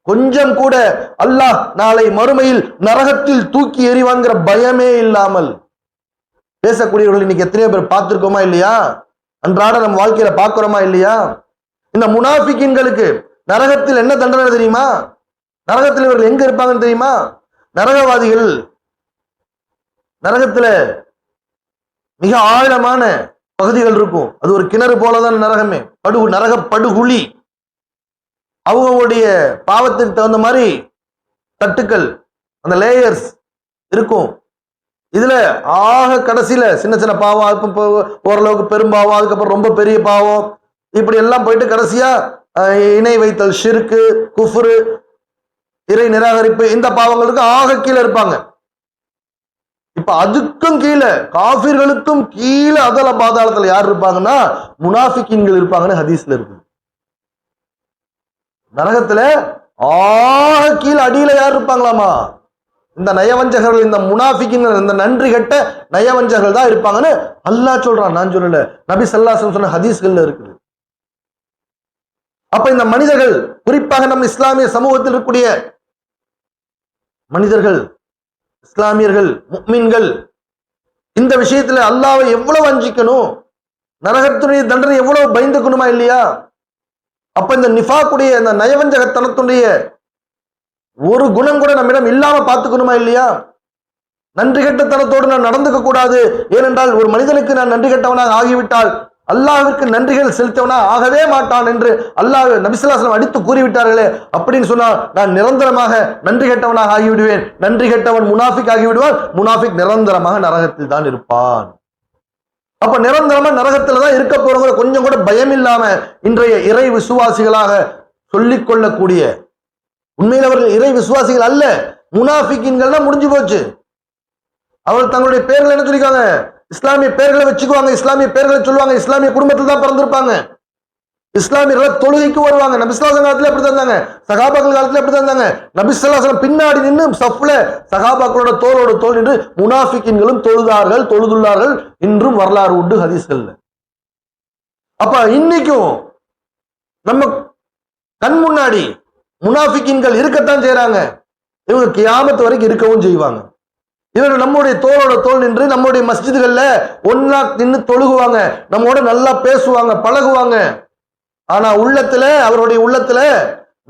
கொஞ்சம் கூட அல்லாஹ் நாளை மறுமையில் நரகத்தில் தூக்கி எறிவாங்கிற பயமே இல்லாமல் பேசக்கூடியவர்கள் இன்னைக்கு எத்தனையோ பேர் பார்த்திருக்கோமா இல்லையா? அன்றாட நம்ம வாழ்க்கையில பார்க்கிறோமா இல்லையா? இந்த முனாஃபிக்கின்களுக்கு நரகத்தில் என்ன தண்டனை தெரியுமா? நரகத்தில் இவர்கள் எங்க இருப்பாங்கன்னு தெரியுமா? நரகவாதிகள் நரகத்துல மிக ஆழமான பகுதிகள் இருக்கும். அது ஒரு கிணறு போலதான் நரகமே. நரக படுகுழி. அவங்களுடைய பாவத்திற்கு தகுந்த மாதிரி தட்டுக்கள், அந்த லேயர்ஸ் இருக்கும். இதுல ஆக கடைசியில சின்ன சின்ன பாவம், ஓரளவுக்கு பெரும்பாவம், அதுக்கப்புறம் ரொம்ப பெரிய பாவம், இப்படி எல்லாம் போயிட்டு கடைசியா இணை வைத்தல், ஷிர்கு, குஃப்ரு, இறை நிராகரிப்பு, இந்த பாவங்களுக்கு ஆக கீழே இருப்பாங்க. இப்ப அதுக்கும் கீழே, காஃபிர்களுக்கும் கீழே அதல பாதாளத்துல யார் இருப்பாங்கன்னா முனாஃபிக்கின்கள் இருப்பாங்கன்னு ஹதீஸ்ல இருக்கு. நரகத்துல ஆக கீழே அடியில யார் இருப்பாங்களாமா? இந்த நயவஞ்சகர்கள், இந்த முனாஃபிக்கின்கள், இந்த நன்றி கட்ட நயவஞ்சகர்கள் தான் இருப்பாங்கன்னு அல்லாஹ் சொல்றான். நான் சொல்லல, நபி ஸல்லல்லாஹு அலைஹி வஸல்லம் சொன்ன ஹதீஸ்கள்ல இருக்குது. அப்ப இந்த மனிதர்கள், குறிப்பாக நம்ம இஸ்லாமிய சமூகத்தில் இருக்கக்கூடிய மனிதர்கள், இஸ்லாமியர்கள், முஃமின்கள், இந்த விஷயத்துல அல்லாஹ்வை எவ்வளவு அஞ்சிக்கணும், நரகத்துடைய தண்டனை எவ்வளவு பயந்துக்கணுமா இல்லையா? அப்ப இந்த நிஃபாக்குடைய, இந்த நயவஞ்சகத்தனத்துடைய ஒரு குணம் கூட நம்மிடம் இல்லாம பார்த்துக்கணுமா இல்லையா? நன்றி கெட்டத்தனத்தோடு நான் நடந்துக்க கூடாது. ஏனென்றால் ஒரு மனிதனுக்கு நான் நன்றி கெட்டவனாக ஆகிவிட்டால் அல்லாஹ்விற்கு நன்றிகள் செலுத்தவனா ஆகவே மாட்டான் என்று அல்லாஹ் நபி ஸல்லல்லாஹு அலைஹி வஸல்லம் அடித்து கூறிவிட்டார்களே. அப்படின்னு சொன்னால் நான் நிரந்தரமாக நன்றி கெட்டவனாக ஆகிவிடுவேன். நன்றி கெட்டவன் முனாஃபிக் ஆகிவிடுவான். முனாஃபிக் நிரந்தரமாக நரகத்தில் தான் இருப்பான். அப்ப நிரந்தரமா நரகத்துல தான் இருக்க போறவங்க கொஞ்சம் கூட பயம் இல்லாம இன்றைய இறை விசுவாசிகளாக சொல்லிக் கொள்ளக்கூடிய, உண்மையில் அவர்கள் இறை விசுவாசிகள் அல்ல, முனாஃபிக்கின்கள் தான் முடிஞ்சு போச்சு. அவர்கள் தங்களுடைய பேர்களை என்ன சொல்லிக்காங்க? இஸ்லாமிய பெயர்களை வச்சுக்குவாங்க, இஸ்லாமிய பெயர்களை சொல்லுவாங்க, இஸ்லாமிய குடும்பத்தில் தான் பிறந்திருப்பாங்க, இஸ்லாமியர்கள் தொழுகைக்கு வருவாங்க. நபி ஸல்லல்லாஹு அலைஹி காலத்துல எப்படி இருந்தாங்க, சகாபாக்கள் காலத்துல எப்படி இருந்தாங்க? நபி ஸல்லல்லாஹு அலைஹி வஸல்லம் பின்னாடி நின்று சஃப்ல சகாபாக்களோட தோளோடு தோள் நின்று முனாஃபிக்கின்களும் தொழுதார்கள், தொழுதுள்ளார்கள். இன்றும் வரலாறு உண்டு ஹதீஸ்கள்ல. அப்ப இன்னைக்கும் நம்ம கண் முன்னாடி முனாஃபிக்கின்கள் இருக்கத்தான் செய்யறாங்க. இவங்க கியாமத் வரைக்கும் இருக்கவும் செய்வாங்க. இவர்கள் நம்முடைய தோளோட தோல் நின்று நம்முடைய மஸ்ஜிதுகள்ல ஒன்னா நின்று தொழுகுவாங்க, நம்மோட நல்லா பேசுவாங்க, பழகுவாங்க. ஆனா உள்ளத்துல, அவருடைய உள்ளத்துல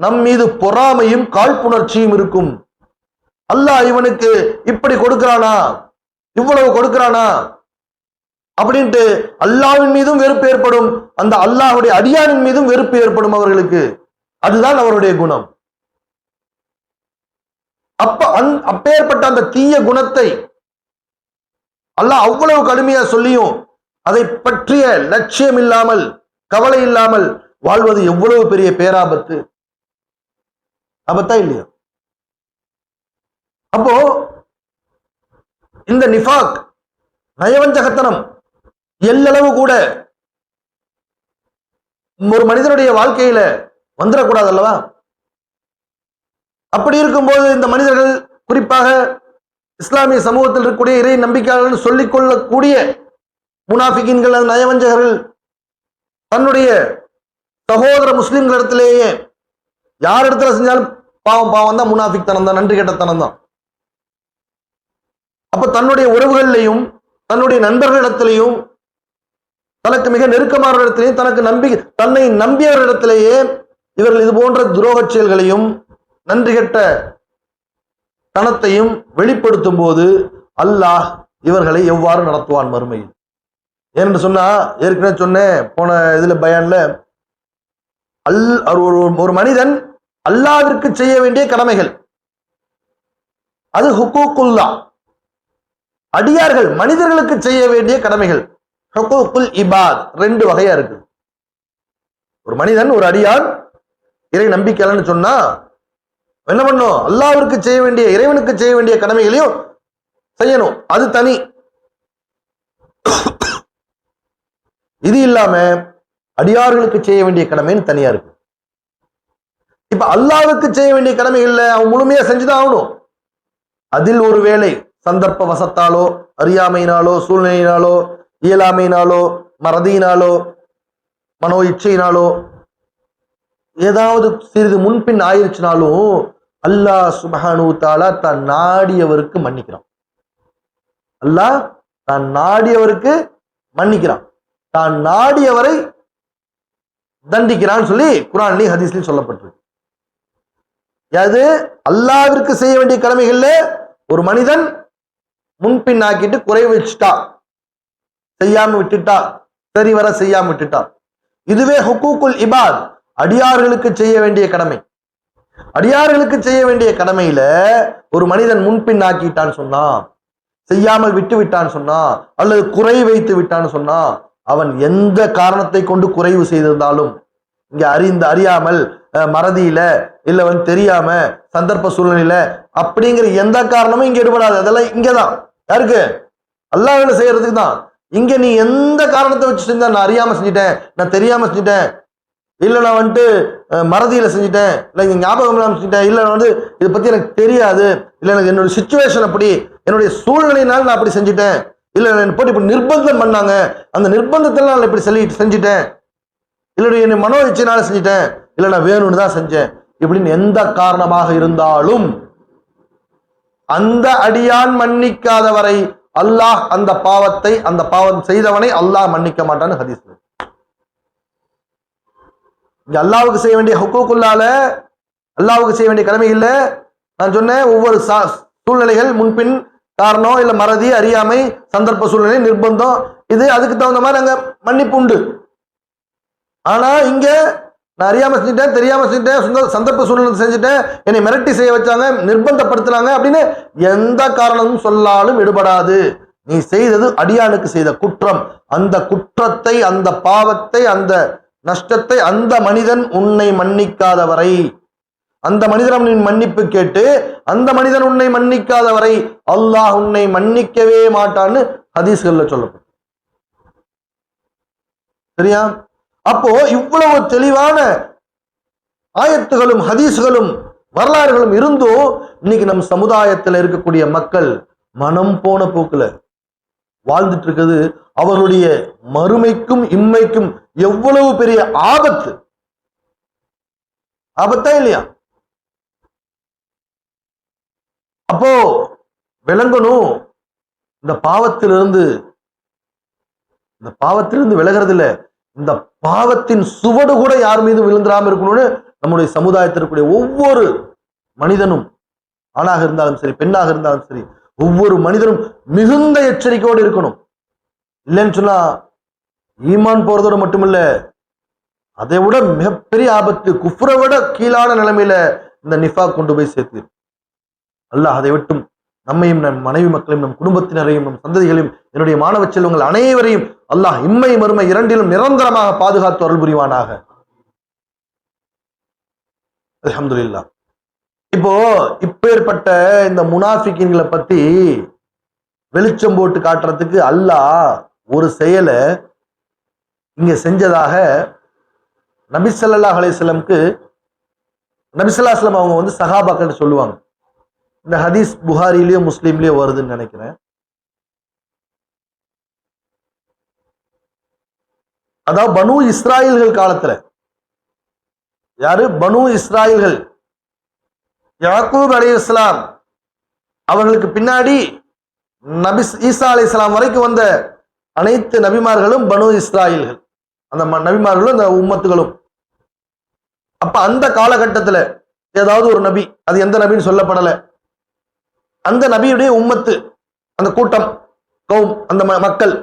நம் மீது பொறாமையும் காழ்ப்புணர்ச்சியும் இருக்கும். அல்லாஹ் இவனுக்கு இப்படி கொடுக்கிறானா, இவ்வளவு கொடுக்கிறானா அப்படின்ட்டு அல்லாஹ்வின் மீதும் வெறுப்பு ஏற்படும், அந்த அல்லாஹ்வுடைய அடியானின் மீதும் வெறுப்பு ஏற்படும் அவர்களுக்கு. அதுதான் அவருடைய குணம். அப்பேற்பட்ட அந்த தீய குணத்தை அல்லாஹ் அவ்வளவு கடுமையா சொல்லியும் அதை பற்றிய லட்சியம் இல்லாமல், கவலை இல்லாமல் வாழ்வது எவ்வளவு பெரிய பேராபத்து. ஆபத்தா இல்லையா? அப்போ இந்த நிஃபாக், நயவஞ்சகத்தனம் எல்லளவு கூட ஒரு மனிதனுடைய வாழ்க்கையில வந்துடக்கூடாது அல்லவா? அப்படி இருக்கும்போது இந்த மனிதர்கள், குறிப்பாக இஸ்லாமிய சமூகத்தில் இருக்கக்கூடிய இறை நம்பிக்கையாளர்கள் சொல்லிக் கொள்ளக்கூடிய முனாஃபிக்கின்கள், நயவஞ்சகர்கள், தன்னுடைய சகோதர முஸ்லிம்களிடத்திலேயே யார் இடத்துல செஞ்சாலும் பாவம் பாவம் தான், முனாஃபிக் தனம் தான், நன்றி கெட்டத்தனம் தான். அப்ப தன்னுடைய உறவுகளிலையும், தன்னுடைய நண்பர்களிடத்திலையும், தனக்கு மிக நெருக்கமான இடத்திலையும், தன்னை நம்பியவரிடத்திலேயே இவர்கள் இது போன்ற துரோக செயல்களையும் நன்றி கெட்ட தனத்தையும் வெளிப்படுத்தும் போது அல்லாஹ் இவர்களை எவ்வாறு நடத்துவான் மறுமையில்? ஏன்னு சொன்னா, ஏற்கனவே சொன்னேன் போன இதுல பயான்ல, ஒரு மனிதன் அல்லாஹ்விற்கு செய்ய வேண்டிய கடமைகள், அது ஹுக்கூக்குல்லா, அடியார்கள் மனிதர்களுக்கு செய்ய வேண்டிய கடமைகள். ஹுக்கூக்குல் இபாத் ரெண்டு வகையா இருக்கு. ஒரு மனிதன், ஒரு அடியான் இறை நம்பிக்கையாளன்னு சொன்னா என்ன பண்ணும்? அல்லாஹ்விற்கு செய்ய வேண்டிய, இறைவனுக்கு செய்ய வேண்டிய கடமைகளையும் செய்யணும், அது தனி. இது இல்லாம அடியார்களுக்கு செய்ய வேண்டிய கடமைன்னு தனியா இருக்கு. இப்ப அல்லாஹ்வுக்கு செய்ய வேண்டிய கடமைகள்ல அவன் முழுமையா செஞ்சுதான் ஆகணும். அதில் ஒரு வேளை சந்தர்ப்ப வசத்தாலோ, அறியாமையினாலோ, சூழ்நிலையினாலோ, இயலாமையினாலோ, மறதியினாலோ, மனோ இச்சையினாலோ ஏதாவது சிறிது முன்பின் ஆயிருச்சுனாலும் அல்லாஹ் சுப்ஹானஹு வ தஆலா தான் நாடியவருக்கு மன்னிக்கிறான். அல்லாஹ் தான் நாடியவருக்கு மன்னிக்கிறான். தான் நாடியவரை தண்டிக்கிறான்னு சொல்லி குர்ஆன்லயும் ஹதீஸ்லயும் சொல்லப்பட்டிருக்கு. அது அல்லாஹ்விற்கு செய்ய வேண்டிய கடமைகள்ல ஒரு மனிதன் முன்பின் ஆக்கிட்டு குறை வச்சுட்டா, செய்யாம விட்டுட்டா, சரிவர செய்யாம விட்டுட்டா, இதுவே ஹுக்கூக்குல் இபாத், அடியார்களுக்கு செய்ய வேண்டிய கடமை. அடியார்களுக்கு செய்ய வேண்டிய கடமையில ஒரு மனிதன் முன்பின் ஆக்கிட்டான்னு சொன்னா, செய்யாமல் விட்டு விட்டான்னு சொன்னா, அல்லது குறை வைத்து விட்டான்னு சொன்னா, அவன் எந்த காரணத்தை கொண்டு குறைவு செய்திருந்தாலும், இங்க அறியாமல், மறதியில, இல்ல தெரியாம, சந்தர்ப்ப சூழ்நிலையில அப்படிங்கிற எந்த காரணமும் இங்க ஈடுபடாது. அதெல்லாம் இங்கதான் யாருக்கு? அல்லாஹ்வுல செய்யறதுக்கு தான். இங்க நீ எந்த காரணத்தை வச்சு செஞ்சா, நான் அறியாம செஞ்சுட்டேன், நான் தெரியாம செஞ்சுட்டேன், இல்ல நான் மறதியில செஞ்சுட்டேன், இல்ல இங்க ஞாபகம் இல்லாம செஞ்சுட்டேன், இல்ல நான் இதை பத்தி எனக்கு தெரியாது, இல்ல எனக்கு என்னோட சிச்சுவேஷன் அப்படி, என்னுடைய சூழ்நிலையினால நான் அப்படி செஞ்சுட்டேன், இல்ல என்ன போட்டு இப்படி நிர்பந்தம் பண்ணாங்க, அந்த நிர்பந்தத்தில் நான் இப்படி செஞ்சுட்டேன், இல்ல என்னை மனோ இச்சையினால செஞ்சுட்டேன், இல்ல நான் வேணும்னு தான் செஞ்சேன், இப்படின்னு எந்த காரணமாக இருந்தாலும் அந்த அடியான் மன்னிக்காத வரை அல்லாஹ் அந்த பாவம் செய்தவனை அல்லாஹ் மன்னிக்க மாட்டான்னு ஹதீஸ். இங்க அல்லாஹ்வுக்கு செய்ய வேண்டிய ஹுக்கூக்குல்லால, அல்லாஹ்வுக்கு செய்ய வேண்டிய கடமை இல்ல. நான் சொன்னேன், ஒவ்வொரு சூழ்நிலைகள், முன்பின் காரணம், இல்ல மறதி, அறியாமை, சந்தர்ப்ப சூழ்நிலை, நிர்பந்தம், இது அதுக்கு தகுந்த மாதிரி அங்க மன்னிப்பு உண்டு. ஆனா இங்க நான் அறியாம செஞ்சுட்டேன், தெரியாம செஞ்சுட்டேன், சந்தர்ப்ப சூழ்நிலை செஞ்சுட்டேன், என்னை மிரட்டி செய்ய வச்சாங்க, நிர்பந்தப்படுத்தினாங்க அப்படின்னு எந்த காரணமும் சொல்லாலும் எடுபடாது. நீ செய்தது அடியானுக்கு செய்த குற்றம். அந்த குற்றத்தை, அந்த பாவத்தை, அந்த நஷ்டத்தை அந்த மனிதன் உன்னை மன்னிக்காத வரை, அந்த மனிதன் மன்னிப்பு கேட்டு அந்த மனிதன் உன்னை மன்னிக்காத வரை அல்லாஹ் உன்னை மன்னிக்கவே மாட்டான்னு ஹதீஸ்கள்ல சொல்லப்படும். சரியா? அப்போ இவ்வளவு தெளிவான ஆயத்துகளும் ஹதீஸ்களும் வரலாறுகளும் இருந்தும் இன்னைக்கு நம் சமுதாயத்தில் இருக்கக்கூடிய மக்கள் மனம் போன போக்குல வாழ்ந்துட்டு இருக்கிறது அவர்களுடைய மறுமைக்கும் இம்மைக்கும் எவ்வளவு பெரிய ஆபத்து. ஆபத்தா இல்லையா? அப்போ விளங்கணும், இந்த பாவத்திலிருந்து விலகிறது இல்ல, இந்த பாவத்தின் சுவடு கூட யார் மீது விழுந்துடாம இருக்கணும்னு நம்முடைய சமுதாயத்திற்குரிய ஒவ்வொரு மனிதனும், ஆணாக இருந்தாலும் சரி, பெண்ணாக இருந்தாலும் சரி, ஒவ்வொரு மனிதனும் மிகுந்த எச்சரிக்கையோடு இருக்கணும். இல்லைன்னு சொன்னா ஈமான் போறதோட மட்டுமில்ல, அதை விட மிகப்பெரிய ஆபத்து, குஃப்ரை விட கீழான நிலைமையில இந்த நிஃபா கொண்டு போய் சேர்த்து. அல்லாஹ் அதை விட்டும் நம்மையும், நம் மனைவி மக்களையும், நம் குடும்பத்தினரையும், நம் சந்ததிகளையும், என்னுடைய மாணவ செல்வங்கள் அனைவரையும் அல்லாஹ் இம்மை மறுமை இரண்டிலும் நிரந்தரமாக பாதுகாத்து அருள் புரிவானாக. அல்ஹம்துலில்லாஹ். இப்போ இப்பேற்பட்ட இந்த முனாஃபிகீன்களை பத்தி வெளிச்சம் போட்டு காட்டுறதுக்கு அல்லாஹ் ஒரு செயலை இங்க செஞ்சதாக நபி ஸல்லல்லாஹு அலைஹி வஸல்லம்க்கு, நபி ஸல்லல்லாஹு அலைஹி வஸல்லம் அவங்க சஹாபாக்கள் சொல்லுவாங்க. இந்த ஹதீஸ் புகாரிலேயோ முஸ்லீம்லயோ வருதுன்னு நினைக்கிறேன். அதாவது பனு இஸ்ராயல்கள் காலத்துல, யாரு? பனு இஸ்ராயல்கள், யாக்கூப் அலைஹிஸ்ஸலாம் அவர்களுக்கு பின்னாடி நபி ஈசா அலைஹிஸ்ஸலாம் வரைக்கும் வந்த அனைத்து நபிமார்களும் பனு இஸ்ராயல்கள், அந்த நபிமார்களும் அந்த உம்மத்துகளும். அப்ப அந்த காலகட்டத்துல ஏதாவது ஒரு நபி, அது எந்த நபின்னு சொல்லப்படல, அந்த நபியுடைய உம்மத்து, அந்த கூட்டம், கௌம், அந்த மக்கள்,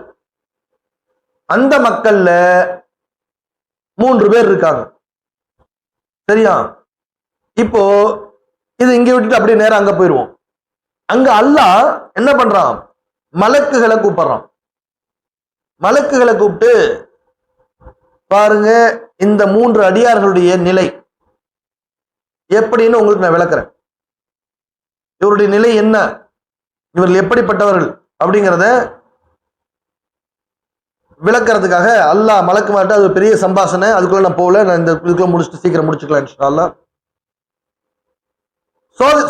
அந்த மக்கள்ல 3 பேர் இருக்காங்க. சரியா? இப்போ இது இங்க விட்டுட்டு அப்படியே நேரம் அங்க போயிடுவோம். அங்க அல்லாஹ் என்ன பண்றான்? மலக்குகளை கூப்பிடுறான். மலக்குகளை கூப்பிட்டு, பாருங்க இந்த 3 அடியார்களுடைய நிலை எப்படின்னு உங்களுக்கு நான் விளக்குறேன். இவருடைய நிலை என்ன, இவர்கள் எப்படிப்பட்டவர்கள் அப்படிங்கிறத விளக்கிறதுக்காக அல்லாஹ் மலக்குமார்ட்ட, அது பெரிய சம்பாஷணை, அதுக்குள்ள நான் போகல, நான் இந்த இதுக்குள்ள முடிச்சுட்டு சீக்கிரம் முடிச்சுக்கலாம் இன்ஷா அல்லாஹ்.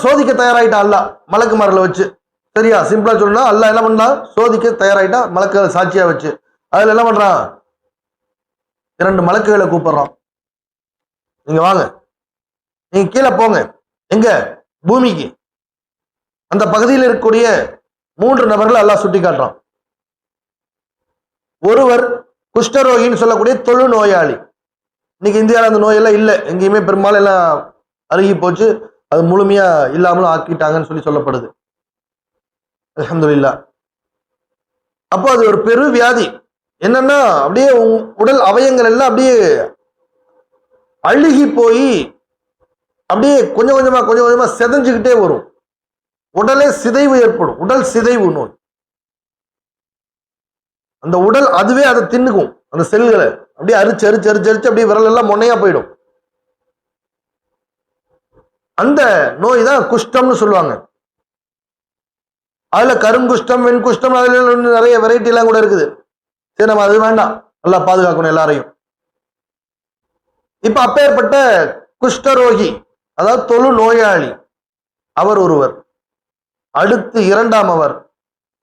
சோதிக்க தயாராயிட்டான் அல்லாஹ் மலக்குமார்களை வச்சு. சரியா? சிம்பிளா சொல்லணும்னா அல்லாஹ் என்ன பண்ணா, சோதிக்க தயாராயிட்டான் மலக்குகளை சாட்சியா வச்சு. அதுல என்ன பண்றான்? 2 மலக்குகளை கூப்பிடுறான். நீங்க வாங்க, நீங்க கீழே போங்க. எங்க? பூமிக்கு. அந்த பகுதியில் இருக்கக்கூடிய 3 நபர்கள் அல்லாஹ் சுட்டி காட்டுறான். ஒருவர் குஷ்டரோகின்னு சொல்லக்கூடிய தொழு நோயாளி, இன்னைக்கு இந்தியாவில் அந்த நோயெல்லாம் இல்லை, எங்கேயுமே பெரும்பாலும் எல்லாம் அருகி போச்சு, அது முழுமையா இல்லாமலும் ஆக்கிட்டாங்கன்னு சொல்லப்படுது. அல்ஹம்துலில்லாஹ். அப்போ அது ஒரு பெரு வியாதி. என்னன்னா அப்படியே உடல் அவயங்கள் எல்லாம் அப்படியே அழுகி போய் அப்படியே கொஞ்சம் கொஞ்சமா செதஞ்சுக்கிட்டே வரும். உடலே சிதைவு ஏற்படும், உடல் சிதைவு நோய். அந்த உடல் அதுவே அதை தின்னுக்கும், அந்த செல்களை அப்படியே அரிச்சு அரிச்சு அரிச்சு அரிச்சு அப்படியே விரல் எல்லாம் மொன்னையா போயிடும். அந்த நோய் தான் குஷ்டம்னு சொல்லுவாங்க. அதுல கருங்குஷ்டம், வெண்குஷ்டம், அதுல நிறைய வெரைட்டி எல்லாம் கூட இருக்குது. சரி, நம்ம அது வேண்டாம், நல்லா பாதுகாக்கணும் எல்லாரையும். இப்ப அப்பேற்பட்ட குஷ்டரோகி, அதாவது தொழு நோயாளி, அவர் ஒருவர். அடுத்து இரண்டாம்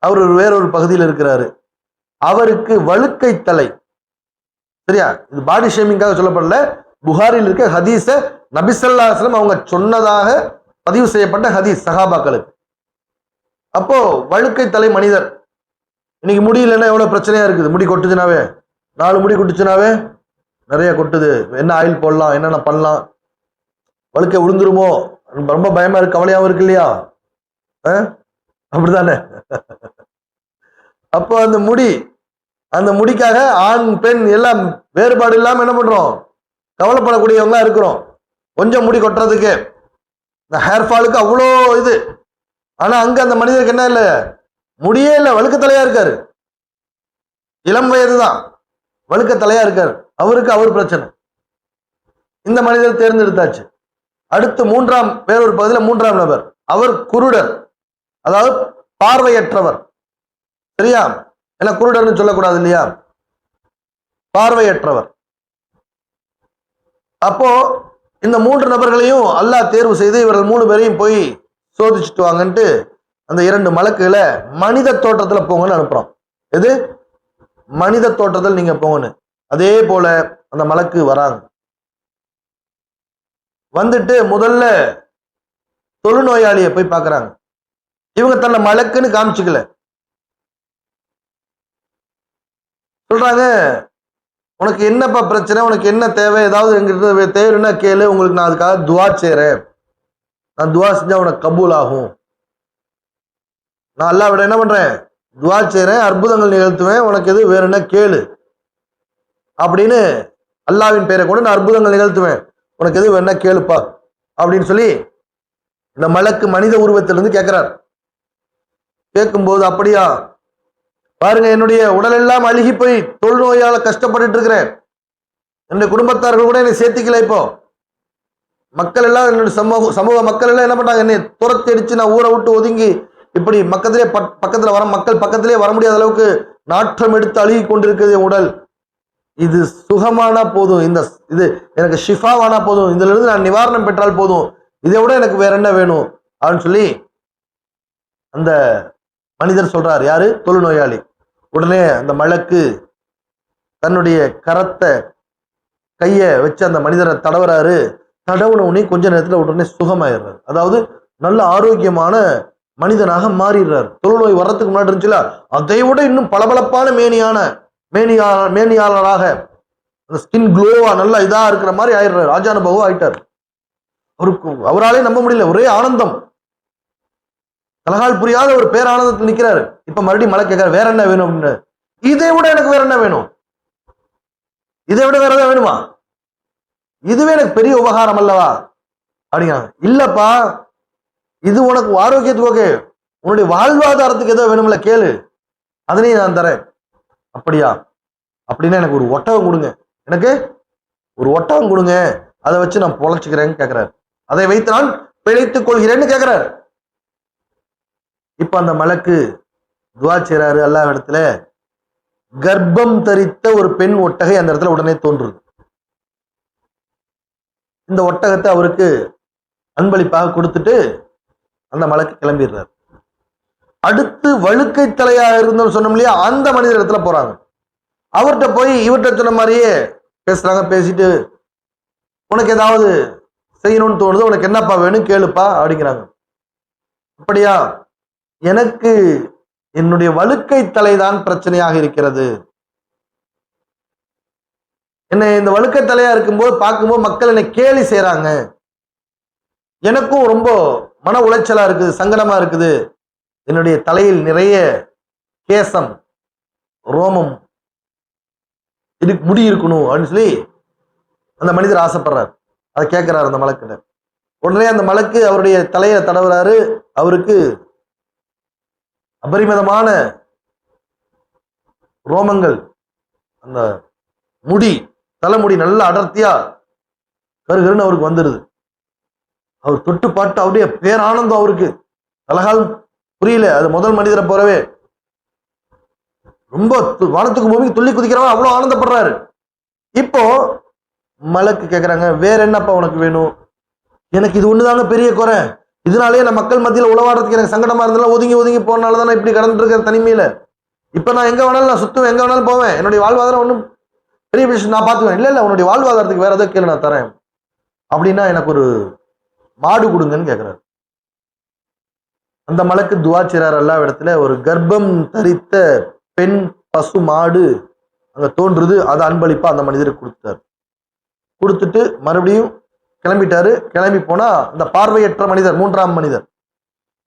அவர் வேறொரு பகுதியில் இருக்கிறாரு. அவருக்கு வழுக்கை தலை. சரியா, இது பாடி ஷேமிங்காக சொல்லப்படல, புகாரில் இருக்க ஹதீஸ நபி ஸல்லல்லாஹு அலைஹி வஸல்லம் அவங்க சொன்னதாக பதிவு செய்யப்பட்ட ஹதீஸ் சஹாபாக்களுக்கு. அப்போ வழுக்கை தலை மனிதர், இன்னைக்கு முடியலன்னா எவ்வளவு பிரச்சனையா இருக்குது. முடி கொட்டுச்சுனாவே, 4 முடி கொட்டுச்சுனாவே நிறைய கொட்டுது, என்ன ஆயில் போடலாம், என்னென்ன பண்ணலாம், வழுக்கை விழுந்துருமோ, ரொம்ப பயமா இருக்கு, கவலையாவும் இருக்கு இல்லையா? அப்படித்தானே? அப்போ அந்த முடிக்காக ஆண் பெண் எல்லாம் வேறுபாடு இல்லாம என்ன பண்றோம், கவலைப்படக்கூடியவங்களா இருக்கிறோம். கொஞ்சம் முடி கொட்டுறதுக்கு, இந்த ஹேர் ஃபாலுக்கு அவ்வளோ இது. ஆனா அங்க அந்த மனிதருக்கு என்ன இல்லை, முடியே இல்லை, வழுக்க தலையா இருக்காரு. இளம் வயது தான், வழுக்க தலையா இருக்காரு. அவருக்கு அவர் பிரச்சனை. இந்த மனிதர் தேர்ந்தெடுத்தாச்சு. அடுத்து வேறொரு பகுதியில் 3ஆம் நபர், அவர் குருடர், அதாவது பார்வையற்றவர். சரியா, ஏன்னா குருடர்னு சொல்லக்கூடாது இல்லையா, பார்வையற்றவர். அப்போ இந்த 3 நபர்களையும் அல்லாஹ் தேர்வு செய்து இவர்கள் 3 பேரையும் போய் சோதிச்சுட்டு வாங்கன்ட்டு அந்த 2 மலக்குகளை மனித தோற்றத்துல போங்கன்னு அனுப்புறோம். எது? மனித தோற்றத்தில் நீங்க போங்கன்னு. அதே போல அந்த மலக்கு வராங்க. வந்துட்டு முதல்ல தொழுநோயாளியை போய் பார்க்கறாங்க. இவங்க தன்னை மலக்குன்னு காமிச்சுக்கல. சொல்றாங்க, உனக்கு என்னப்பா பிரச்சனை, உனக்கு என்ன தேவை, ஏதாவது எங்கிட்ட தேவைன்னா கேளு, உங்களுக்கு நான் அதுக்காக துவா செய்றேன், நான் துவா செஞ்சா உனக்கு கபூல் ஆகும், நான் அல்லாஹ் விட என்ன பண்றேன், துவா செய்றேன், அற்புதங்கள் நிகழ்த்துவேன், உனக்கு எது வேறுன்னா கேளு அப்படின்னு அல்லாஹ்வின் பெயரை கொண்டு நான் அற்புதங்கள் நிகழ்த்துவேன், உனக்கு எது வேணா கேளுப்பா அப்படின்னு சொல்லி இந்த மலக்கு மனித உருவத்திலிருந்து கேட்கிறார். கேட்கும்போது, அப்படியா, பாருங்க, என்னுடைய உடல் எல்லாம் அழுகி போய் தொழுநோயால கஷ்டப்பட்டு இருக்கிறேன், என்னுடைய குடும்பத்தார்கள் கூட என்னை சேர்த்திக்கல. இப்போ மக்கள் எல்லாம், என்னுடைய சமூக மக்கள் எல்லாம் என்ன பண்ணாங்க, என்னை துரத்தி அடிச்சு நான் ஊரை விட்டு ஒதுங்கி இப்படி பக்கத்துல வர மக்கள் பக்கத்திலே வர முடியாத அளவுக்கு நாற்றம் எடுத்து அழுகி கொண்டிருக்கிறது என் உடல். இது சுகமானா போதும், இது எனக்கு ஷிஃபாவானா போதும், இதுல இருந்து நான் நிவாரணம் பெற்றால் போதும், இதை விட எனக்கு வேற என்ன வேணும் அப்படின்னு சொல்லி அந்த மனிதர் சொல்றார். யாரு? தொழுநோயாளி. உடனே அந்த மலக்கு தன்னுடைய கரத்தை கைய வச்சு அந்த மனிதரை தடவுறாரு. தடவுன உடனே கொஞ்ச நேரத்துல உடனே சுகமாயிடுறாரு. அதாவது நல்ல ஆரோக்கியமான மனிதனாக மாறிடுறாரு. தொழுநோய் வர்றதுக்கு முன்னாடி இருந்துச்சுல, அதை விட இன்னும் பளபளப்பான மேனியாளராக, அந்த ஸ்கின் க்ளோவா நல்லா இதா இருக்கிற மாதிரி ஆயிடுறாரு. ராஜானுபவா ஆயிட்டார். அவராலே நம்ப முடியல, ஒரே ஆனந்தம், கலகால் புரியாத ஒரு பேரானந்தத்தில் நிக்கிறாரு. இப்ப மறுபடியும் மலை கேட்கிறார், வேற என்ன வேணும் அப்படின்னு. இதை விட எனக்கு வேற என்ன வேணும், இதை விட வேற ஏதாவது வேணுமா, இதுவே எனக்கு பெரிய உபகாரம் அல்லவா அப்படிங்க. இல்லப்பா, இது உனக்கு ஆரோக்கியத்துக்கு ஓகே, உன்னுடைய வாழ்வாதாரத்துக்கு ஏதோ வேணும்ல, கேளு, அதனையும் நான் தரேன். அப்படியா, அப்படின்னா எனக்கு ஒரு ஒட்டகம் கொடுங்க, எனக்கு ஒரு ஒட்டகம் கொடுங்க, அதை வச்சு நான் பொழைச்சுக்கிறேன்னு கேட்கிறாரு. அதை வைத்து நான் பிழைத்துக் கொள்கிறேன்னு கேட்கிறாரு. இப்ப அந்த மலக்கு துவா செய்றாரு அல்லாஹ் இடத்துல. கர்ப்பம் தரித்த ஒரு பெண் ஒட்டகை அந்த இடத்துல உடனே தோன்றுது. இந்த ஒட்டகத்தை அவருக்கு அன்பளிப்பாக கொடுத்துட்டு அந்த மலக்கு கிளம்பிடுறாரு. அடுத்து வழுக்கை தலையாக இருந்தோம் சொன்னோம் இல்லையா, அந்த மனிதர் இடத்துல போறாங்க. அவர்கிட்ட போய் இவர்கிட்ட சொன்ன மாதிரியே பேசுறாங்க. பேசிட்டு, உனக்கு ஏதாவது செய்யணும்னு தோணுது, உனக்கு என்னப்பா வேணும் கேளுப்பா அப்படிங்கிறாங்க. அப்படியா, எனக்கு என்னுடைய வழுக்கை தலைதான் பிரச்சனையாக இருக்கிறது, என்னை இந்த வழுக்கத்தலையா இருக்கும்போது பார்க்கும்போது மக்கள் என்னை கேலி செய்றாங்க, எனக்கும் ரொம்ப மன உளைச்சலா இருக்குது, சங்கடமா இருக்குது, என்னுடைய தலையில் நிறைய கேசம் ரோமம் முடி இருக்கணும் அப்படின்னு சொல்லி அந்த மனிதர் ஆசைப்படுறார். அதை கேட்கிறார் அந்த மலக்கிட்ட. உடனே அந்த மலக்கு அவருடைய தலையை தடவுறாரு. அவருக்கு அபரிமிதமான ரோமங்கள், அந்த முடி, தலைமுடி நல்ல அடர்த்தியா கருகருன்னு அவருக்கு வந்துருது. அவர் தொட்டு பாட்டு அவருடைய பேரானந்தம், அவருக்கு அழகால் புரியல. அது முதல் மனிதரை போறவே ரொம்ப வானத்துக்கு பூமிக்கு துள்ளி குதிக்கிறவன் அவ்வளவு ஆனந்தப்படுறாரு. இப்போ மலக்கு கேட்கறாங்க, வேற என்னப்பா உனக்கு வேணும்? எனக்கு இது ஒண்ணுதாங்க பெரிய குறை, இதனாலேயே நான் மக்கள் மத்தியில் உளவாடுறதுக்கு எனக்கு சங்கடமா இருந்தாலும் ஒதுங்கி ஒதுங்கி போனால்தான் நான் இப்படி கடந்துட்டு இருக்கேன் தனிமையில. இப்ப நான் எங்க வேணாலும் நான் சுத்துவேன், எங்க வேணாலும் போவேன், என்னுடைய வாழ்வாதாரம் ஒன்றும் பெரிய விஷயம் நான் பார்த்துவேன். இல்ல உன்னுடைய வாழ்வாதாரத்துக்கு வேற ஏதோ கேளு, நான் தரேன். அப்படின்னா எனக்கு ஒரு மாடு கொடுங்கன்னு கேட்கிறாரு. அந்த மலக்கு துவா செய்றார் எல்லா இடத்துல. ஒரு கர்ப்பம் தரித்த பெண் பசு மாடு அங்க தோன்றுது. அதை அன்பளிப்பா அந்த மனிதருக்கு கொடுத்தார். கொடுத்துட்டு மறுபடியும் கிளம்பிட்டாரு. கிளம்பி போனா அந்த பார்வையற்ற மனிதர், மூன்றாம் மனிதர்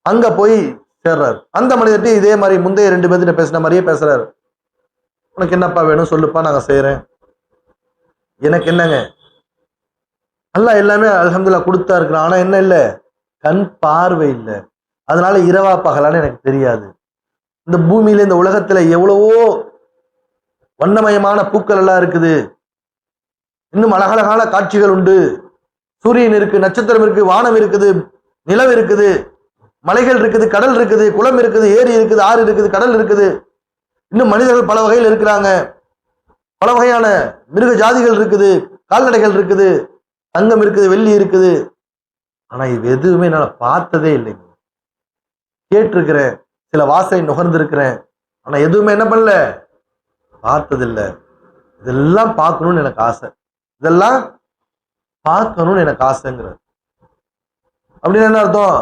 அங்க போய் சேர்றாரு. அந்த மனிதர்கிட்ட இதே மாதிரி முந்தைய 2 பேர்கிட்ட பேசின மாதிரியே பேசுறாரு. உனக்கு என்னப்பா வேணும் சொல்லுப்பா, நாங்க செய்யறேன். எனக்கு என்னங்க, அல்லாஹ் எல்லாமே அல்ஹம்துலில்லாஹ் கொடுத்தா இருக்கிறான். ஆனா என்ன இல்லை, கண் பார்வை இல்லை. அதனால இரவா பகலான்னு எனக்கு தெரியாது. இந்த பூமியில இந்த உலகத்துல எவ்வளவோ வண்ணமயமான பூக்கள் எல்லாம் இருக்குது, இன்னும் அழகழகான காட்சிகள் உண்டு. சூரியன் இருக்கு, நட்சத்திரம் இருக்கு, வானம் இருக்குது, நிலவு இருக்குது, மலைகள் இருக்குது, கடல் இருக்குது, குளம் இருக்குது, ஏரி இருக்குது, ஆறு இருக்குது, கடல் இருக்குது. இன்னும் மனிதர்கள் பல வகையில் இருக்கிறாங்க, பல வகையான மிருக ஜாதிகள் இருக்குது, கால்நடைகள் இருக்குது, தங்கம் இருக்குது, வெள்ளி இருக்குது. ஆனா இது எதுவுமே என்னால பார்த்ததே இல்லைங்க. கேட்டிருக்கிறேன், சில வாசை நுகர்ந்திருக்கிறேன், ஆனா எதுவுமே என்ன பண்ணல, பார்த்ததில்லை. இதெல்லாம் பார்க்கணும்னு எனக்கு ஆசை, இதெல்லாம் பார்க்கணும்னு எனக்கு ஆசைங்கிறார். அப்படின்னு என்ன அர்த்தம்?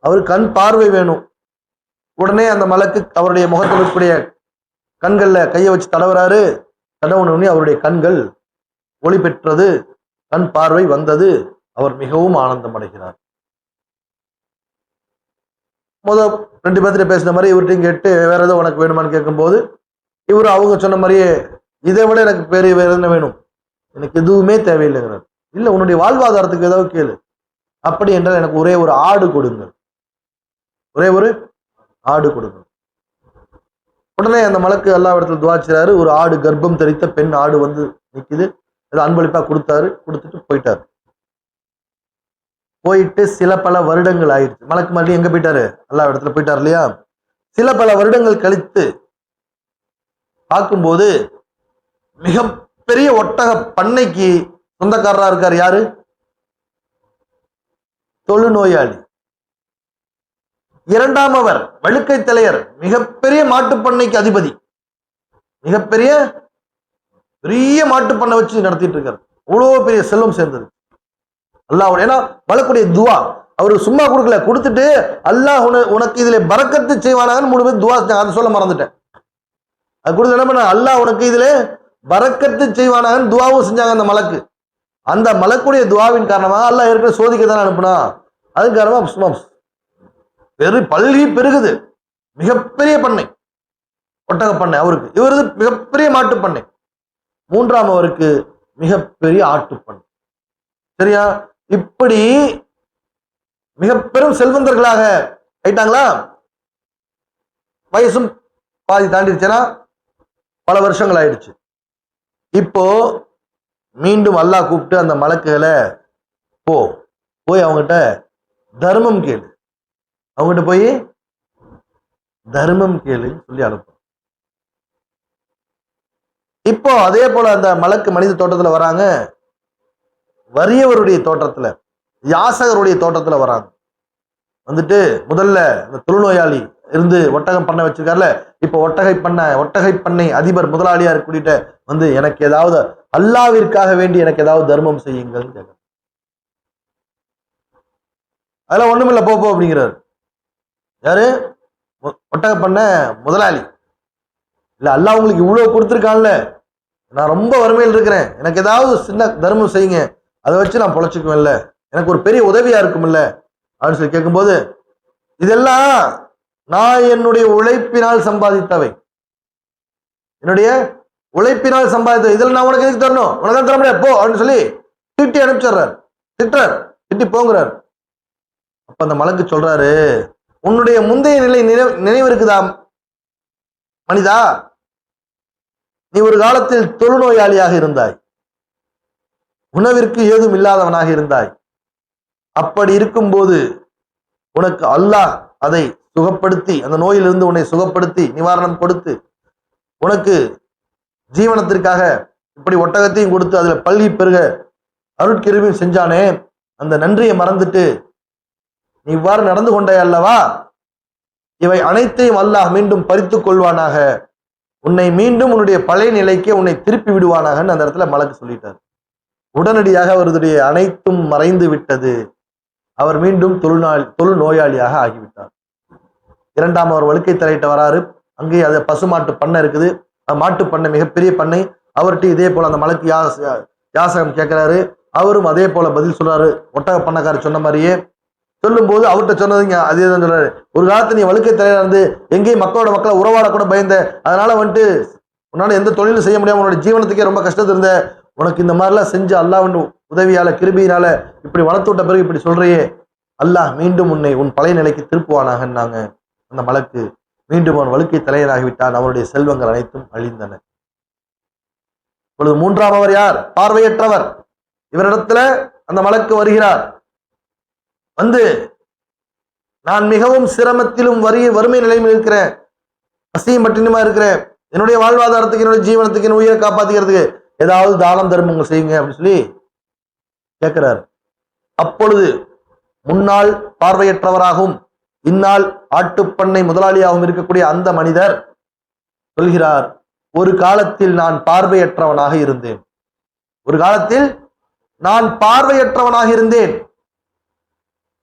அவரு கண் பார்வை வேணும். உடனே அந்த மலக்கு அவருடைய முகத்தில் இருக்கக்கூடிய கண்கள்ல கையை வச்சு தடவுறாரு. தடவுனே அவருடைய கண்கள் ஒளி பெற்றது, கண் பார்வை வந்தது. அவர் மிகவும் ஆனந்தம் அடைகிறார். முதல் 2 பேர்த்திட்ட பேசின மாதிரி இவர்கிட்டையும் கேட்டு வேற ஏதோ உனக்கு வேணுமான்னு கேட்கும்போது இவரு அவங்க சொன்ன மாதிரியே இதை விட எனக்கு வேற என்ன வேணும், எனக்கு எதுவுமே தேவையில்லைங்கிறார். இல்ல உன்னுடைய வாழ்வாதாரத்துக்கு ஏதாவது கேளு. அப்படி என்றால் எனக்கு ஒரே ஒரு ஆடு கொடுங்க, ஒரே ஒரு ஆடு கொடுங்க. உடனே அந்த மலக்கு எல்லா இடத்துல துவா செய்றாரு. ஒரு ஆடு, கர்ப்பம் தரித்த பெண் ஆடு வந்து நிக்குது. ஏதோ அன்பளிப்பா கொடுத்தாரு. கொடுத்துட்டு போயிட்டாரு. போயிட்டு சில பல வருடங்கள் ஆயிடுச்சு. மலக்கு மறுபடியும் எங்க போயிட்டாரு? எல்லா இடத்துல போயிட்டாரு இல்லையா? சில பல வருடங்கள் கழித்து பார்க்கும்போது மிகப்பெரிய ஒட்டக பண்ணைக்கு சொந்தக்காரரா இருக்காரு. யாரு? தொழுநோயாளி. இரண்டாம் அவர் வழுக்கை தலையர், மிகப்பெரிய மாட்டுப்பண்ணைக்கு அதிபதி, மிகப்பெரிய பெரிய மாட்டுப்பண்ணை வச்சு நடத்திட்டு இருக்காரு. அவ்வளோ பெரிய செல்வம் சேர்ந்தது. அல்லாஹ் ஏன்னா வளக்கூடிய துவா அவரு சும்மா கொடுக்கல, கொடுத்துட்டு அல்லாஹ் உனக்கு இதுல பரக்கத்து செய்வானான்னு 3 பேர் துவா செஞ்சாங்க. அதை சொல்ல மறந்துட்டேன். அது கொடுத்து என்ன பண்ண, அல்லாஹ் உனக்கு இதுல பரக்கத்து செய்வானான்னு துவாவும் செஞ்சாங்க அந்த மலக்கு. அந்த மலக்குடைய துவாவின் காரணமாக அல்லாஹ் ஏற்கனவே சோதிக்க தானே அனுப்புனா, அது காரணமா பள்ளி பெருகுது. மிகப்பெரிய பண்ணை, ஒட்டக பண்ணை அவருக்கு. இவரது மிகப்பெரிய மாட்டு பண்ணை. மூன்றாம் அவருக்கு மிகப்பெரிய ஆட்டு பண்ணை. சரியா? இப்படி மிக பெரும் செல்வந்தர்களாக ஆயிட்டாங்களா? வயசும் பாதி தாண்டிடுச்சுன்னா பல வருஷங்கள் ஆயிடுச்சு. இப்போ மீண்டும் அல்லாஹ் கூப்பிட்டு அந்த மலக்குகளை போய் அவங்ககிட்ட தர்மம் கேளு, அவங்ககிட்ட போய் தர்மம் கேளுன்னு சொல்லி அனுப்பும். இப்போ அதே போல அந்த மலக்கு மனித தோட்டத்துல வராங்க, வறியவருடைய தோட்டத்துல, யாசகருடைய தோட்டத்துல வராங்க. வந்துட்டு முதல்ல இந்த தொழுநோயாளி இருந்து ஒட்டகம் பண்ண வச்சிருக்காருல, இப்ப ஒட்டகை பண்ணை அதிபர் முதலாளியா கூட்டிட்ட வந்து எனக்கு ஏதாவது அல்லாவிற்காக வேண்டி எனக்கு ஏதாவது தர்மம் செய்யுங்கள் கேட்க. அதெல்லாம் ஒண்ணுமில்ல, போ அப்படிங்கிறாரு. யாரு? ஒட்டக பண்ண முதலாளி. இல்ல அல்லாஹ் உங்களுக்கு இவ்வளவு கொடுத்துருக்கான்ல, நான் ரொம்ப வறுமையில் இருக்கிறேன், எனக்கு ஏதாவது சின்ன தர்மம் செய்யுங்க, அதை வச்சு நான் பொழைச்சிக்குவேன்ல, எனக்கு ஒரு பெரிய உதவியா இருக்கும்ல அப்படின்னு சொல்லி கேட்கும்போது, இதெல்லாம் நான் என்னுடைய உழைப்பினால் சம்பாதித்தவை, என்னுடைய உழைப்பினால் சம்பாதித்தவை, இதில் நான் உனக்கு எதுக்கு தரணும், உனக்கு தான் தர முடியாது போ அப்படின்னு சொல்லி திட்டி அனுப்பிச்சிடுறார். திட்டி போங்கிறார். அப்ப அந்த மலக்கு சொல்றாரு, உன்னுடைய முந்தைய நிலை நினைவு இருக்குதா மனிதா? நீ ஒரு காலத்தில் தொழுநோயாளியாக இருந்தாய், உணவிற்கு ஏதும் இல்லாதவனாக இருந்தாய். அப்படி இருக்கும்போது உனக்கு அல்லாஹ் அதை சுகப்படுத்தி, அந்த நோயிலிருந்து உன்னை சுகப்படுத்தி நிவாரணம் கொடுத்து, உனக்கு ஜீவனத்திற்காக இப்படி ஒட்டகத்தையும் கொடுத்து அதுல பல்கி பெருக அருட்கிருமையும் செஞ்சானே, அந்த நன்றியை மறந்துட்டு நீ இவ்வாறு நடந்து கொண்டாய் அல்லவா, இவை அனைத்தையும் அல்லாஹ் மீண்டும் பறித்து கொள்வானாக, உன்னை மீண்டும் உன்னுடைய பழைய நிலைக்கே உன்னை திருப்பி விடுவானாக அந்த இடத்துல மலக்கு சொல்லிட்டார். உடனடியாக அவருடைய அனைத்தும் மறைந்து விட்டது. அவர் மீண்டும் தொழு நோயாளியாக ஆகிவிட்டார். இரண்டாம் அவர் வழுக்கை தலையிட்ட வராரு. அங்கே அது பசுமாட்டு பண்ணை இருக்குது, மாட்டு பண்ணை, மிகப்பெரிய பண்ணை. அவர்கிட்ட இதே போல அந்த மலக்கு யாசகம் கேட்கிறாரு. அவரும் அதே போல பதில் சொல்றாரு. ஒட்டக பண்ணக்காரர் சொன்ன மாதிரியே சொல்லும் போது அவர்கிட்ட சொன்னதுங்க அதே தான் சொல்றாரு. ஒரு காலத்து நீ வழுக்கை தலையில இருந்து எங்கேயும் மக்களை உறவாட கூட பயந்த, அதனால வந்துட்டு உன்னால எந்த தொழிலும் செய்ய முடியாம உன்னோட ஜீவனத்துக்கே ரொம்ப கஷ்டத்து இருந்த, உனக்கு இந்த மாதிரிலாம் செஞ்சு அல்லாஹ் உதவியால கிருபியினால இப்படி வளர்த்து விட்ட பிறகு இப்படி சொல்றையே, அல்லாஹ் மீண்டும் உன்னை உன் பழைய நிலைக்கு திருப்புவானாகன்னாங்க. அந்த மலக்கு மீண்டும் அவன் வழுக்கை தலையராகிவிட்டான். அவருடைய செல்வங்கள் அனைத்தும் அழிந்தன. இப்பொழுது மூன்றாம் அவர் யார்? பார்வையற்றவர். இவரிடத்துல அந்த மலக்கு வருகிறார். வந்து, நான் மிகவும் சிரமத்திலும் வறுமை நிலையில் இருக்கிறேன், பசியும் பட்டினியுமா இருக்கிறேன், என்னுடைய வாழ்வாதாரத்துக்கு, என்னுடைய ஜீவனத்துக்கு, என் உயிரை காப்பாத்திக்கிறதுக்கு ஏதாவது தானம் தர்மங்கள் செய்யுங்க அப்படின்னு சொல்லி கேட்கிறார். அப்பொழுது முன்னாள் பார்வையற்றவராகவும் இந்நாள் ஆட்டுப்பண்ணை முதலாளியாகவும் இருக்கக்கூடிய அந்த மனிதர் சொல்கிறார், ஒரு காலத்தில் நான் பார்வையற்றவனாக இருந்தேன், ஒரு காலத்தில் நான் பார்வையற்றவனாக இருந்தேன்.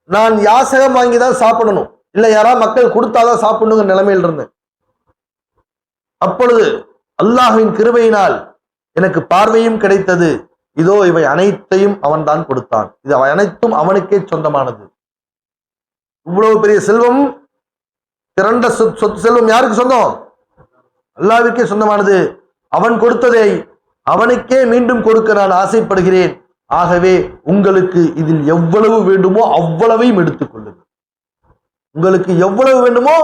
நான் யாசகம் வாங்கிதான் சாப்பிடணும், இல்ல யாராவது மக்கள் கொடுத்தாதான் சாப்பிடணுங்கிற நிலைமையில் இருந்தேன். அப்பொழுது அல்லாஹ்வின் கிருபையினால் எனக்கு பார்வையும் கிடைத்தது. இதோ இவை அனைத்தையும் அவன் தான் கொடுத்தான், இது அனைத்தும் அவனுக்கே சொந்தமானது. இவ்வளவு பெரிய செல்வம், திரண்ட சொத்து செல்வம் யாருக்கு சொந்தம்? அல்லாஹ்விற்கே சொந்தமானது. அவன் கொடுத்ததை அவனுக்கே மீண்டும் கொடுக்க நான் ஆசைப்படுகிறேன். ஆகவே உங்களுக்கு இதில் எவ்வளவு வேண்டுமோ அவ்வளவையும் எடுத்துக்கொள்ளுங்கள், உங்களுக்கு எவ்வளவு வேண்டுமோ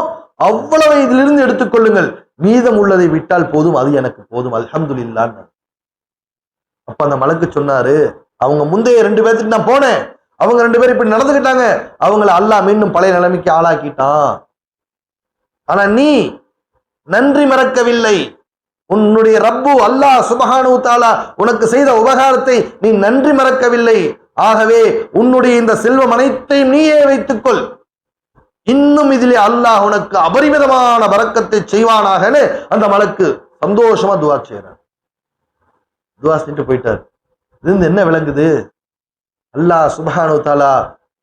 அவ்வளவை இதிலிருந்து எடுத்துக்கொள்ளுங்கள், மீதம் உள்ளதை விட்டால் போதும், அது எனக்கு போதும், அல்ஹம்துலில்லாஹ். அப்ப அந்த மலக்கு சொன்னாரு, அவங்க முந்தைய 2 பேர்த்துக்கு நான் போனேன், அவங்க 2 பேரும் இப்படி நடந்துக்கிட்டாங்க, அவங்களை அல்லாஹ் மீண்டும் பழைய நிலைமைக்கு ஆளாக்கிட்டான். ஆனா நீ நன்றி மறக்கவில்லை. உன்னுடைய ரப்பு அல்லாஹ் சுப்ஹானஹு வ தஆலா உனக்கு செய்த உபகாரத்தை நீ நன்றி மறக்கவில்லை. ஆகவே உன்னுடைய இந்த செல்வம் அனைத்தையும் நீயே வைத்துக்கொள், இன்னும் இதிலே அல்லாஹ் உனக்கு அபரிமிதமான பரக்கத்தை செய்வானாகன்னு அந்த மலக்கு சந்தோஷமா துவா செய்றார். துவா செஞ்சுட்டு போயிட்டார். இது என்ன விளங்குது? அல்லாஹ் சுப்ஹானஹு வ தஆலா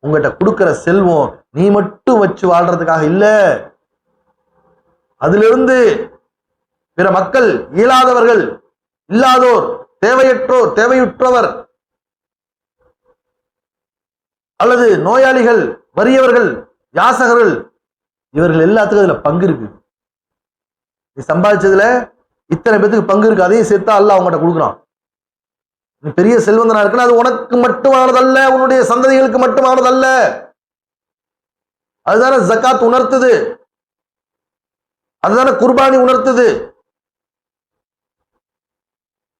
உங்ககிட்ட கொடுக்கிற செல்வம் நீ மட்டும் வச்சு வாழ்றதுக்காக இல்ல, அதிலிருந்து பிற மக்கள், இயலாதவர்கள், இல்லாதோர், தேவையுற்றவர் அல்லது நோயாளிகள், வறியவர்கள், யாசகர்கள், இவர்கள் எல்லாத்துக்கும் அதுல பங்கு இருக்கு. நீ சம்பாதிச்சதுல இத்தனை பேத்துக்கு பங்கு இருக்கு, அதையும் சேர்த்தா அல்லாஹ் அவங்ககிட்ட கொடுக்குறான். நீ பெரிய செல்வந்தனா இருக்குன்னா அது உனக்கு மட்டுமானதல்ல, உன்னுடைய சந்ததிகளுக்கு மட்டுமானதல்ல. அதுதானே ஜகாத் உணர்த்துது, அதுதானே குர்பானி உணர்த்துது.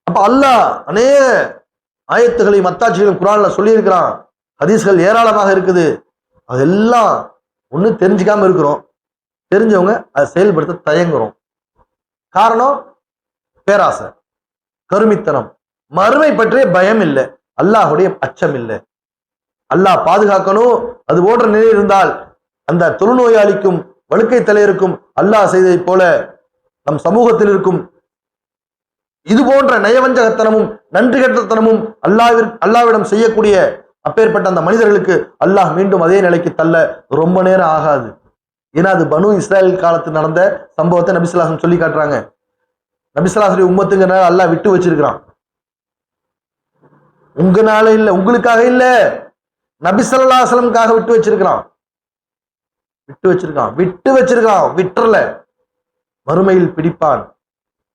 அப்ப அல்லாஹ் அநேக ஆயத்துகளை மத்தாட்சிகளும் குர்ஆன்ல சொல்லி இருக்கிறான், ஹதீஸ்கள் ஏராளமாக இருக்குது. அதெல்லாம் ஒண்ணு தெரிஞ்சுக்காம இருக்கிறோம், தெரிஞ்சவங்க அதை செயல்படுத்த தயங்குறோம். காரணம் பேராசை, கருமித்தனம், மறுமை பற்றிய பயம் இல்லை, அல்லாஹுடைய அச்சம் இல்லை. அல்லாஹ் பாதுகாக்கணும். அது போன்ற நிலை இருந்தால் அந்த தொழுநோயாளிக்கும் வழுக்கை தலையருக்கும் அல்லாஹ் செய்ததை போல நம் சமூகத்தில் இருக்கும் இது போன்ற நயவஞ்சகத்தனமும் நன்றி கட்டத்தனமும் அல்லாஹ்விடம் செய்யக்கூடிய அப்பேற்பட்ட அந்த மனிதர்களுக்கு அல்லாஹ் மீண்டும் அதே நிலைக்கு தள்ள ரொம்ப நேரம் ஆகாது. ஏன்னா அது பனு இஸ்ராயல் காலத்தில் நடந்த சம்பவத்தை நபி ஸல்லல்லாஹு அலைஹி வஸல்லம் சொல்லி காட்டுறாங்க. நபிசல்லாஹுடைய உம்மத்துங்கனால அல்லாஹ் விட்டு வச்சிருக்கிறான். உங்கனால இல்ல, உங்களுக்காக இல்ல, நபி ஸல்லல்லாஹு அலைஹி வஸல்லம்காக விட்டு வச்சிருக்கிறான். விட்டுறல. மறுமையில் பிடிப்பான்.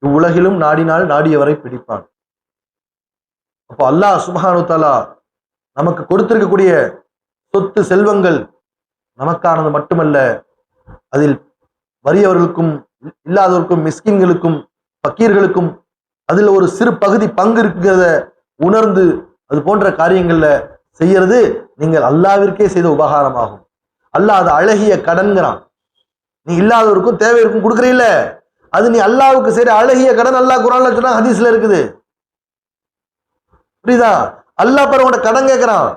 இவ்வுலகிலும் நாடினால் நாடியவரை பிடிப்பான். அப்போ அல்லாஹ் சுப்ஹானஹு தஆலா நமக்கு கொடுத்திருக்கக்கூடிய சொத்து செல்வங்கள் நமக்கானது மட்டுமல்ல, அதில் வறியவர்களுக்கும் இல்லாதவர்களுக்கும் மிஸ்கின்களுக்கும் பக்கீர்களுக்கும் அதில் ஒரு சிறு பகுதி பங்கு இருக்கிறத உணர்ந்து அது போன்ற காரியங்கள்ல செய்யறது நீங்கள் அல்லாஹ்விற்கே செய்த உபகாரமாகும். அல்லாஹ் அது அழகிய கடன்கிறான். நீ இல்லாதவருக்கும் தேவையிருக்கும் கொடுக்குறீல்ல, அது நீ அல்லாஹ்வுக்கு செய்யற அழகிய கடன். அல்லாஹ் குர்ஆன்ல சொன்னா, ஹதீஸ்ல இருக்குது. புரியுதா? அல்லாஹ் பாரு உன்கிட்ட கடன் கேட்கிறான்,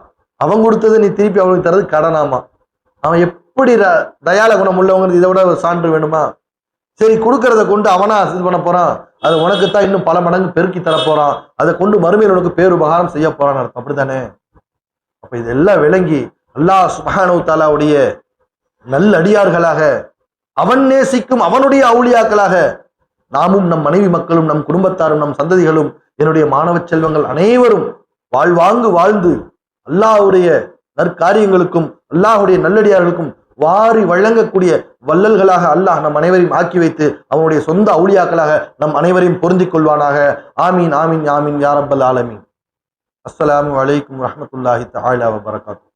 அவன் கொடுத்தது நீ திருப்பி அவனுக்கு தரது கடனாமா. அவன் எப்படி தயால குணம் உள்ளவங்க, இதை விட சான்று வேணுமா? சரி, கொடுக்கறத கொண்டு அவனா இது பண்ண போறான், அது உனக்குத்தான் இன்னும் பல மடங்கு பெருக்கி தர போறான், அதை கொண்டு மறுமையில் உனக்கு பேருபகாரம் செய்ய போறான்னு அர்த்தம். அப்படித்தானே? அப்ப இதெல்லாம் விளங்கி அல்லாஹ் சுப்ஹானஹு தஆலாவுடைய நல்லடியார்களாக, அவன் நேசிக்கும் அவனுடைய அவுலியாக்களாக நாமும் நம் மனைவி மக்களும் நம் குடும்பத்தாரும் நம் சந்ததிகளும் என்னுடைய மாணவ செல்வங்கள் அனைவரும் வாழ்வாங்கு வாழ்ந்து அல்லாஹ்வுடைய நற்காரியங்களுக்கும் அல்லாஹ்வுடைய நல்லடியார்களுக்கும் வாரி வழங்கக்கூடிய வள்ளல்களாக அல்லாஹ் நம் அனைவரையும் ஆக்கி வைத்து அவனுடைய சொந்த அவுலியாக்களாக நம் அனைவரையும் பொருந்திக் கொள்வானாக. ஆமீன் ஆமீன் ஆமீன் யா ரப்பல் ஆலமீன். அஸ்ஸலாமு அலைக்கும் வரஹ்மத்துல்லாஹி தஆலா வபரகாத்துஹு.